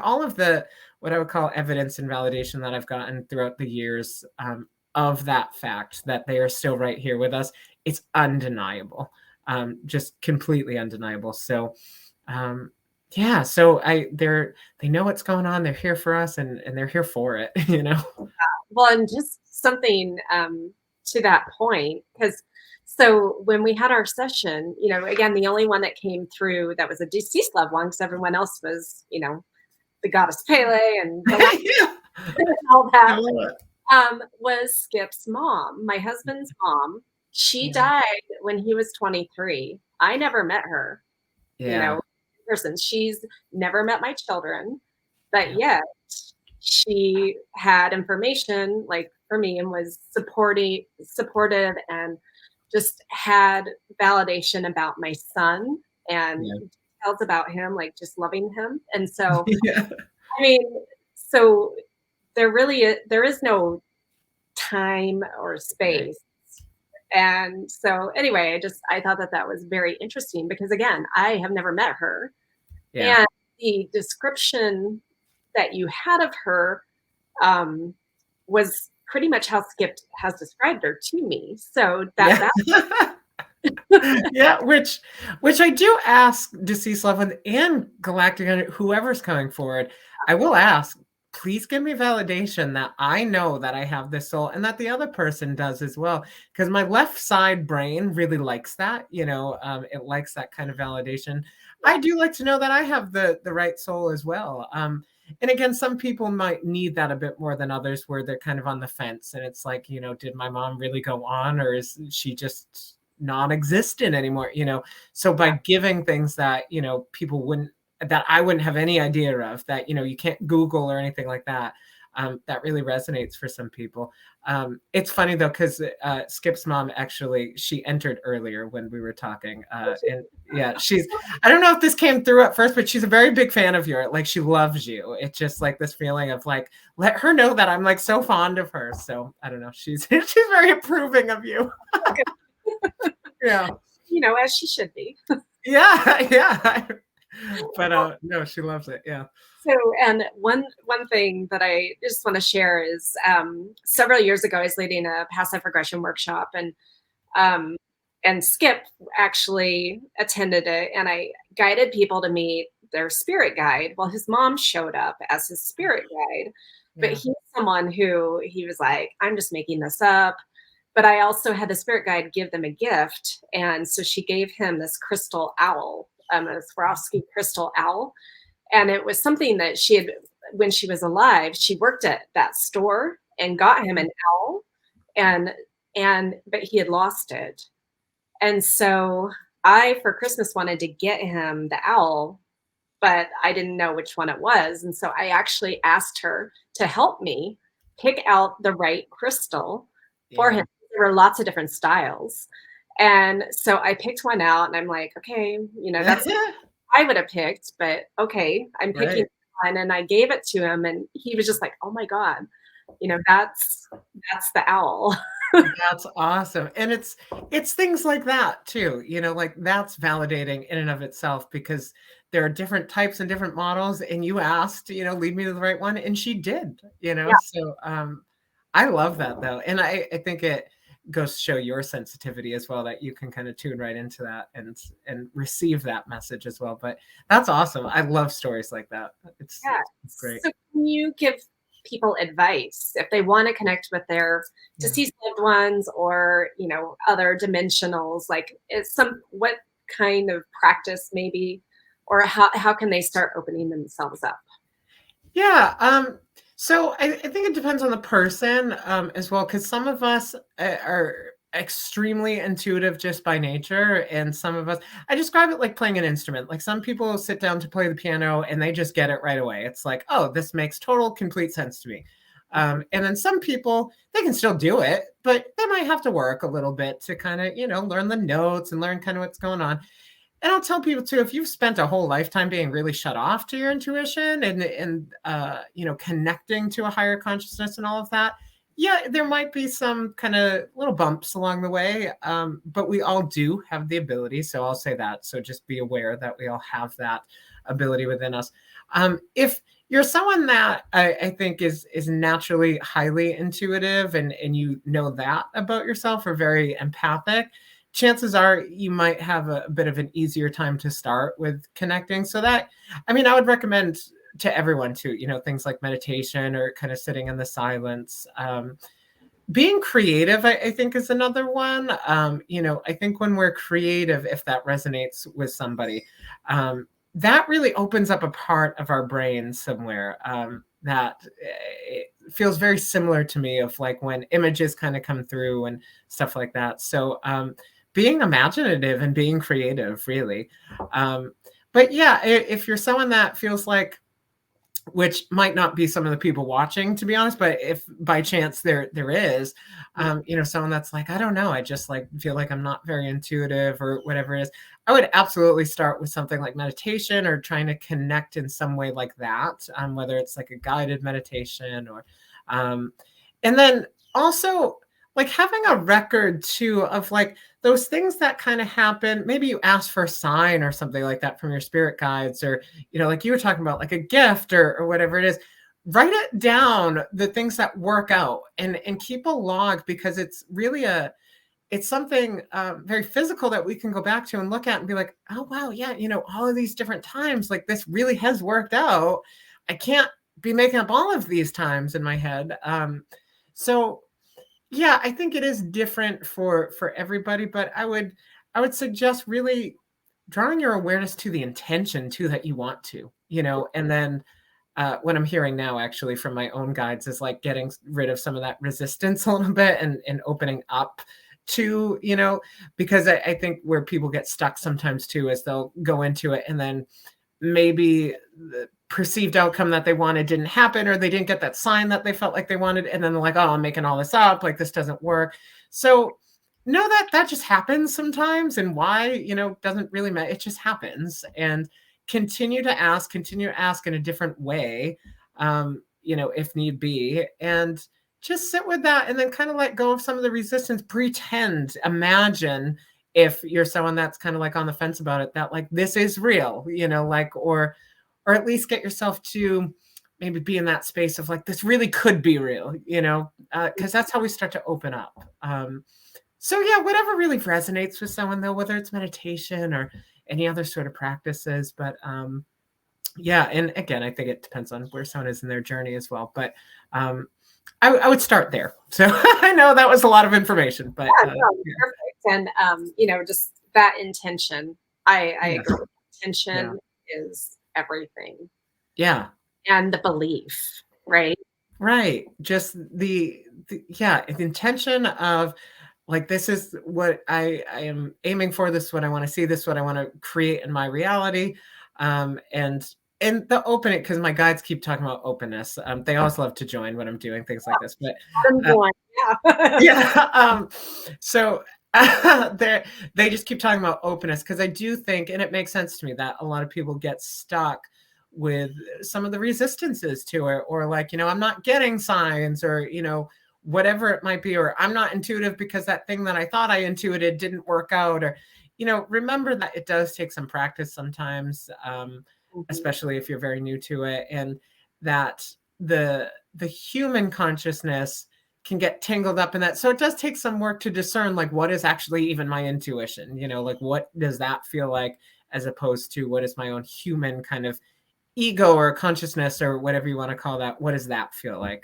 [SPEAKER 2] all of the, what I would call evidence and validation that I've gotten throughout the years of that fact that they are still right here with us, it's undeniable, just completely undeniable. So yeah, so they know what's going on. They're here for us and they're here for it,
[SPEAKER 1] Well, and just something to that point, because so when we had our session, again, the only one that came through that was a deceased loved one, because everyone else was, the goddess Pele and all that, was Skip's mom, my husband's mom. She died when he was 23. I never met her, in person. She's never met my children, but yet she had information like for me and was supportive and just had validation about my son and details about him, like just loving him. And so, I mean, so there is no time or space. And so anyway, I thought that was very interesting because, again, I have never met her. And the description that you had of her was pretty much how Skip has described her to me. So that
[SPEAKER 2] yeah, which I do ask deceased loved one and Galactic, whoever's coming forward, I will ask, please give me validation that I know that I have this soul and that the other person does as well. Because my left side brain really likes that, it likes that kind of validation. I do like to know that I have the right soul as well. And again, some people might need that a bit more than others, where they're kind of on the fence. And it's like, did my mom really go on, or is she just non-existent anymore? So by giving things that, that I wouldn't have any idea of, that, you can't Google or anything like that, that really resonates for some people. It's funny though, because Skip's mom, actually, she entered earlier when we were talking. And yeah, I don't know if this came through at first, but she's a very big fan of yours. Like, she loves you. It's just like this feeling of like, let her know that I'm like so fond of her. So I don't know. She's very approving of you. Yeah.
[SPEAKER 1] as she should be.
[SPEAKER 2] Yeah, yeah. But no, she loves it. Yeah.
[SPEAKER 1] So, and one thing that I just want to share is several years ago, I was leading a passive regression workshop, um, and Skip actually attended it, and I guided people to meet their spirit guide. Well, his mom showed up as his spirit guide, but
[SPEAKER 2] Yeah.
[SPEAKER 1] he's someone who he was like, I'm just making this up. But I also had the spirit guide give them a gift, and so she gave him this crystal owl, a Swarovski crystal owl, and it was something that she had when she was alive. She worked at that store and got him an owl, and but he had lost it, and so I for Christmas wanted to get him the owl, but I didn't know which one it was, and so I actually asked her to help me pick out the right crystal for
[SPEAKER 2] Yeah.
[SPEAKER 1] him. There were lots of different styles, and so I picked one out, and I'm like, okay, that's I would have picked, but okay, I'm picking
[SPEAKER 2] Right.
[SPEAKER 1] one, and I gave it to him, and he was just like, "Oh my god, that's the owl."
[SPEAKER 2] That's awesome. And it's things like that too, like that's validating in and of itself because there are different types and different models and you asked, lead me to the right one and she did,
[SPEAKER 1] Yeah,
[SPEAKER 2] so I love that though. And I think it goes to show your sensitivity as well that you can kind of tune right into that and receive that message as well. But that's awesome. I love stories like that.
[SPEAKER 1] yeah.
[SPEAKER 2] It's great.
[SPEAKER 1] So can you give people advice if they want to connect with their
[SPEAKER 2] Yeah.
[SPEAKER 1] deceased loved ones or, other dimensionals? Like, what kind of practice maybe, or how can they start opening themselves up?
[SPEAKER 2] Yeah. So I think it depends on the person as well, because some of us are extremely intuitive just by nature, and some of us, I describe it like playing an instrument. Like some people sit down to play the piano and they just get it right away. It's like, oh, this makes total, complete sense to me. And then some people, they can still do it, but they might have to work a little bit to kind of, learn the notes and learn kind of what's going on. And I'll tell people too, if you've spent a whole lifetime being really shut off to your intuition and connecting to a higher consciousness and all of that, yeah, there might be some kind of little bumps along the way, but we all do have the ability. So I'll say that. So just be aware that we all have that ability within us. If you're someone that I think is naturally highly intuitive and you know that about yourself or very empathic, chances are you might have a bit of an easier time to start with connecting. So that, I would recommend to everyone too, things like meditation or kind of sitting in the silence. Being creative, I think, is another one. I think when we're creative, if that resonates with somebody, that really opens up a part of our brain somewhere that it feels very similar to me of like when images kind of come through and stuff like that. So being imaginative and being creative, really. But yeah, if you're someone that feels like, which might not be some of the people watching, to be honest, but if by chance there is, someone that's like, I don't know, I just like feel like I'm not very intuitive or whatever it is, I would absolutely start with something like meditation or trying to connect in some way like that, whether it's like a guided meditation or, and then also like having a record too of like those things that kind of happen. Maybe you ask for a sign or something like that from your spirit guides, or like you were talking about, like a gift or whatever it is. Write it down, the things that work out, and keep a log, because it's really it's something very physical that we can go back to and look at and be like, oh wow, yeah, all of these different times, like this really has worked out. I can't be making up all of these times in my head. So yeah, I think it is different for everybody, but I would suggest really drawing your awareness to the intention too that you want to, and then what I'm hearing now actually from my own guides is like getting rid of some of that resistance a little bit and opening up to, because I think where people get stuck sometimes too is they'll go into it and then maybe the perceived outcome that they wanted didn't happen, or they didn't get that sign that they felt like they wanted, and then they're like, oh, I'm making all this up, like this doesn't work. So know that just happens sometimes, and why, doesn't really matter. It just happens, and continue to ask in a different way, if need be, and just sit with that, and then kind of let go of some of the resistance. Pretend, imagine if you're someone that's kind of like on the fence about it, that like this is real, like, or at least get yourself to maybe be in that space of like this really could be real, because that's how we start to open up. So yeah, whatever really resonates with someone though, whether it's meditation or any other sort of practices, but yeah, and again, I think it depends on where someone is in their journey as well. But I would start there. So I know that was a lot of information, but
[SPEAKER 1] no, perfect. And just that intention. I agree. Intention is everything.
[SPEAKER 2] Yeah.
[SPEAKER 1] And the belief, right?
[SPEAKER 2] Right. Just the intention of like, this is what I am aiming for. This is what I want to see. This is what I want to create in my reality. And the opening, because my guides keep talking about openness. They always love to join when I'm doing things like this. But yeah. So they just keep talking about openness, because I do think, and it makes sense to me, that a lot of people get stuck with some of the resistances to it, or like, I'm not getting signs, or, whatever it might be, or I'm not intuitive because that thing that I thought I intuited didn't work out, or, remember that it does take some practice sometimes, especially if you're very new to it, and that the human consciousness can get tangled up in that. So it does take some work to discern, like, what is actually even my intuition, like, what does that feel like, as opposed to what is my own human kind of ego or consciousness, or whatever you want to call that. What does that feel like?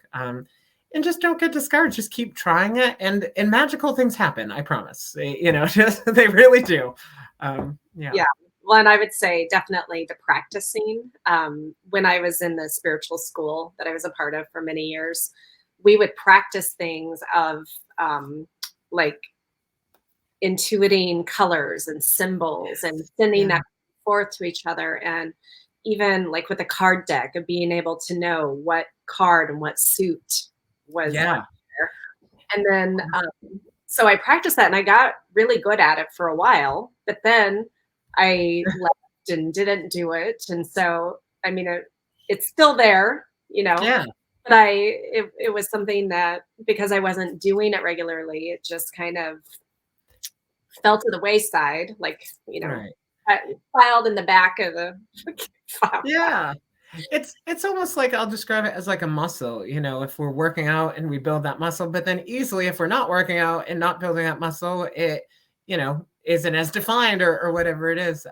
[SPEAKER 2] And just don't get discouraged. Just keep trying it, and magical things happen. I promise. Just, they really do. Yeah.
[SPEAKER 1] Well, and I would say definitely the practicing. When I was in the spiritual school that I was a part of for many years, we would practice things of like intuiting colors and symbols and sending that forth to each other. And even like with a card deck, of being able to know what card and what suit was there. And then so I practiced that, and I got really good at it for a while, but then I left and didn't do it. And so I mean, it's still there, but it was something that, because I wasn't doing it regularly, it just kind of fell to the wayside, like, filed in the back of the file.
[SPEAKER 2] Yeah. It's almost like, I'll describe it as like a muscle, if we're working out and we build that muscle, but then easily, if we're not working out and not building that muscle, it, isn't as defined, or whatever it is.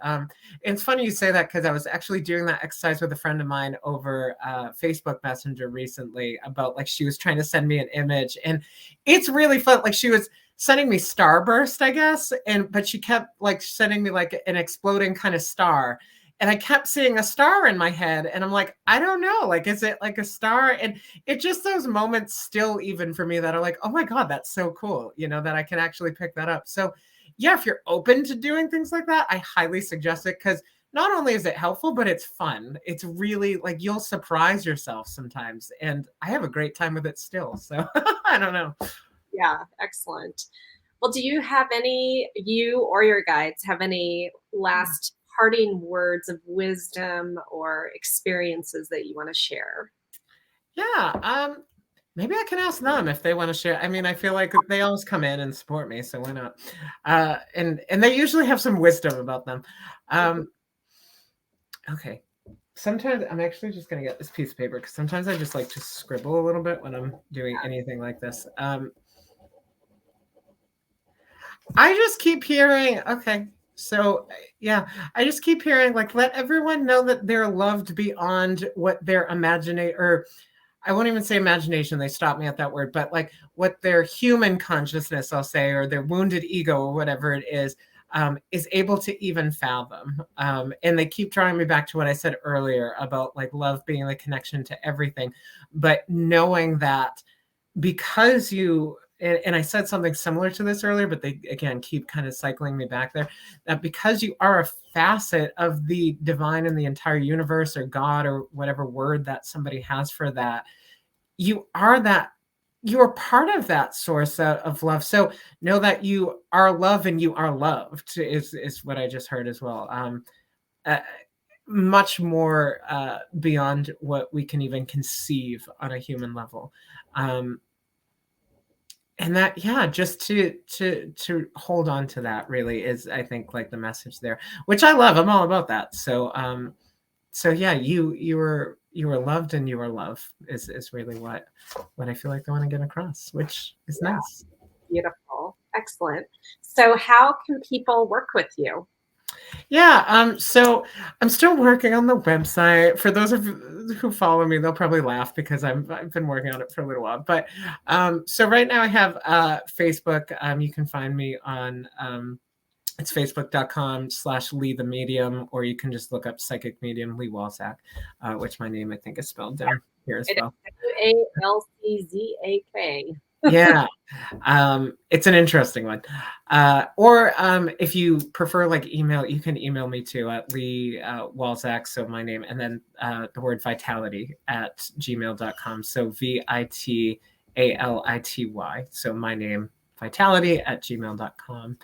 [SPEAKER 2] It's funny you say that, because I was actually doing that exercise with a friend of mine over Facebook Messenger recently, about like, she was trying to send me an image, and it's really fun. Like, she was sending me starburst, I guess, but she kept like sending me like an exploding kind of star. And I kept seeing a star in my head, and I'm like, I don't know, like, is it like a star? And it just, those moments still, even for me, that are like, oh my God, that's so cool, that I can actually pick that up. So yeah, if you're open to doing things like that, I highly suggest it, because not only is it helpful, but it's fun. It's really like, you'll surprise yourself sometimes. And I have a great time with it still. So I don't know.
[SPEAKER 1] Yeah, excellent. Well, do you or your guides have any last parting words of wisdom or experiences that you want to share?
[SPEAKER 2] Yeah. Maybe I can ask them if they want to share. I mean, I feel like they always come in and support me, so why not? And they usually have some wisdom about them. Okay. Sometimes I'm actually just going to get this piece of paper, because sometimes I just like to scribble a little bit when I'm doing anything like this. I just keep hearing, okay, so yeah, I just keep hearing, like, let everyone know that they're loved beyond what their or I won't even say imagination, they stop me at that word, but like what their human consciousness, I'll say, or their wounded ego, or whatever it is able to even fathom. And they keep drawing me back to what I said earlier about like love being the connection to everything, but knowing that because you, and I said something similar to this earlier, but they, again, keep kind of cycling me back there, that because you are a facet of the divine in the entire universe, or God, or whatever word that somebody has for that, you are part of that source of love. So know that you are love, and you are loved is what I just heard as well. Much more beyond what we can even conceive on a human level. And that, yeah, just to hold on to that really is, I think, like the message there, which I love. I'm all about that. So yeah, you were loved and you are love is really what I feel like I want to get across, which is
[SPEAKER 1] Yeah,
[SPEAKER 2] nice.
[SPEAKER 1] beautiful. Excellent. So how can people work with you?
[SPEAKER 2] Yeah, so I'm still working on the website. For those of you who follow me, they'll probably laugh because I've been working on it for a little while. But so right now I have Facebook. You can find me on it's facebook.com/Lee the Medium, or you can just look up Psychic Medium Lee Walczak, which my name I think is spelled down here as
[SPEAKER 1] It
[SPEAKER 2] well.
[SPEAKER 1] is Walczak.
[SPEAKER 2] Yeah, it's an interesting one. Or if you prefer like email, you can email me too at Lee Walczak, so my name, and then the word vitality at gmail.com. So VITALITY. So my name, vitality at gmail.com.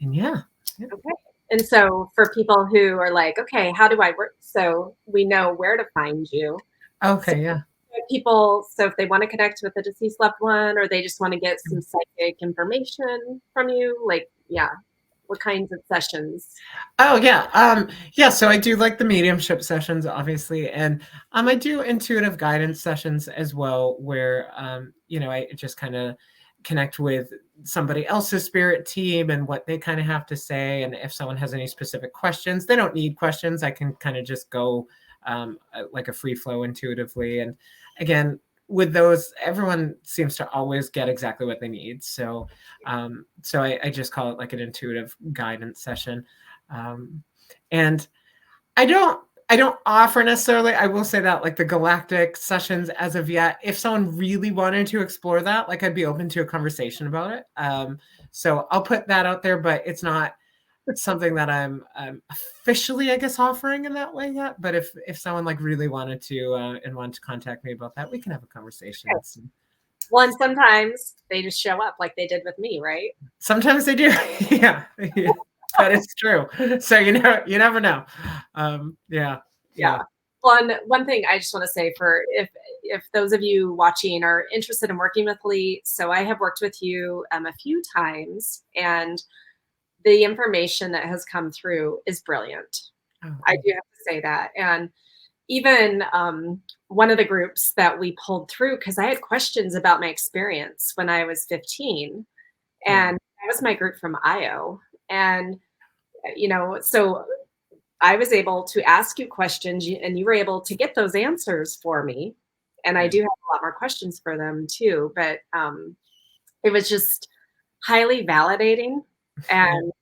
[SPEAKER 2] And yeah.
[SPEAKER 1] Okay. And so for people who are like, okay, how do I work? So we know where to find you. So
[SPEAKER 2] Okay, yeah.
[SPEAKER 1] people, so if they want to connect with a deceased loved one, or they just want to get some psychic information from you, like, yeah, what kinds of sessions?
[SPEAKER 2] Oh yeah. Yeah, so I do like the mediumship sessions, obviously. And I do intuitive guidance sessions as well, where I just kind of connect with somebody else's spirit team and what they kind of have to say. And if someone has any specific questions, they don't need questions. I can kind of just go like a free flow intuitively. And again, with those, everyone seems to always get exactly what they need. So I just call it like an intuitive guidance session. And I don't offer necessarily, I will say that, like the galactic sessions as of yet, if someone really wanted to explore that, like I'd be open to a conversation about it. So I'll put that out there, but it's not something that I'm officially, I guess, offering in that way yet. But if someone like really wanted to and wanted to contact me about that, we can have a conversation.
[SPEAKER 1] Okay. Well, and sometimes they just show up like they did with me, right?
[SPEAKER 2] Sometimes they do. Yeah, that is true. So you never know. Yeah.
[SPEAKER 1] Yeah. Well, and one thing I just want to say, for if those of you watching are interested in working with Lee, so I have worked with you a few times, and the information that has come through is brilliant.
[SPEAKER 2] Oh,
[SPEAKER 1] I do have to say that. And even one of the groups that we pulled through, because I had questions about my experience when I was 15,
[SPEAKER 2] yeah.
[SPEAKER 1] and that was my group from IO. And, so I was able to ask you questions, and you were able to get those answers for me. And I
[SPEAKER 2] Yeah.
[SPEAKER 1] do have a lot more questions for them too. But it was just highly validating.
[SPEAKER 2] Yeah.
[SPEAKER 1] And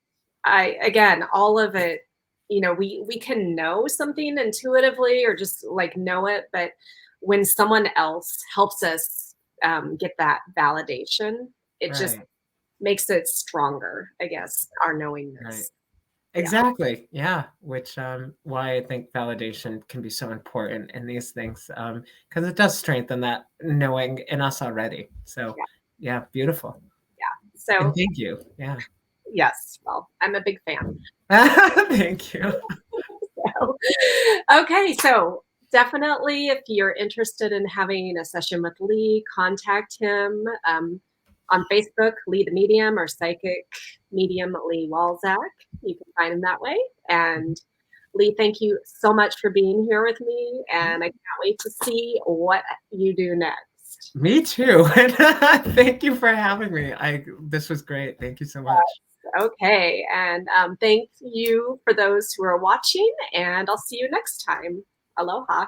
[SPEAKER 1] again, all of it, we can know something intuitively or just like know it, but when someone else helps us get that validation, it just
[SPEAKER 2] Right.
[SPEAKER 1] makes it stronger, I guess, our
[SPEAKER 2] Right.
[SPEAKER 1] knowingness. Yeah.
[SPEAKER 2] Exactly. Yeah. Which why I think validation can be so important in these things, because it does strengthen that knowing in us already. So
[SPEAKER 1] Yeah.
[SPEAKER 2] yeah, beautiful. And
[SPEAKER 1] So
[SPEAKER 2] thank you. Yeah.
[SPEAKER 1] yes, well, I'm a big fan.
[SPEAKER 2] Thank you.
[SPEAKER 1] So, okay, so definitely, if you're interested in having a session with Lee, contact him on Facebook, Lee the Medium, or Psychic Medium Lee Walczak. You can find him that way. And Lee, thank you so much for being here with me, and I can't wait to see what you do next.
[SPEAKER 2] Me too. And thank you for having me. This was great. Thank you so much.
[SPEAKER 1] Okay, and thank you for those who are watching, and I'll see you next time. Aloha.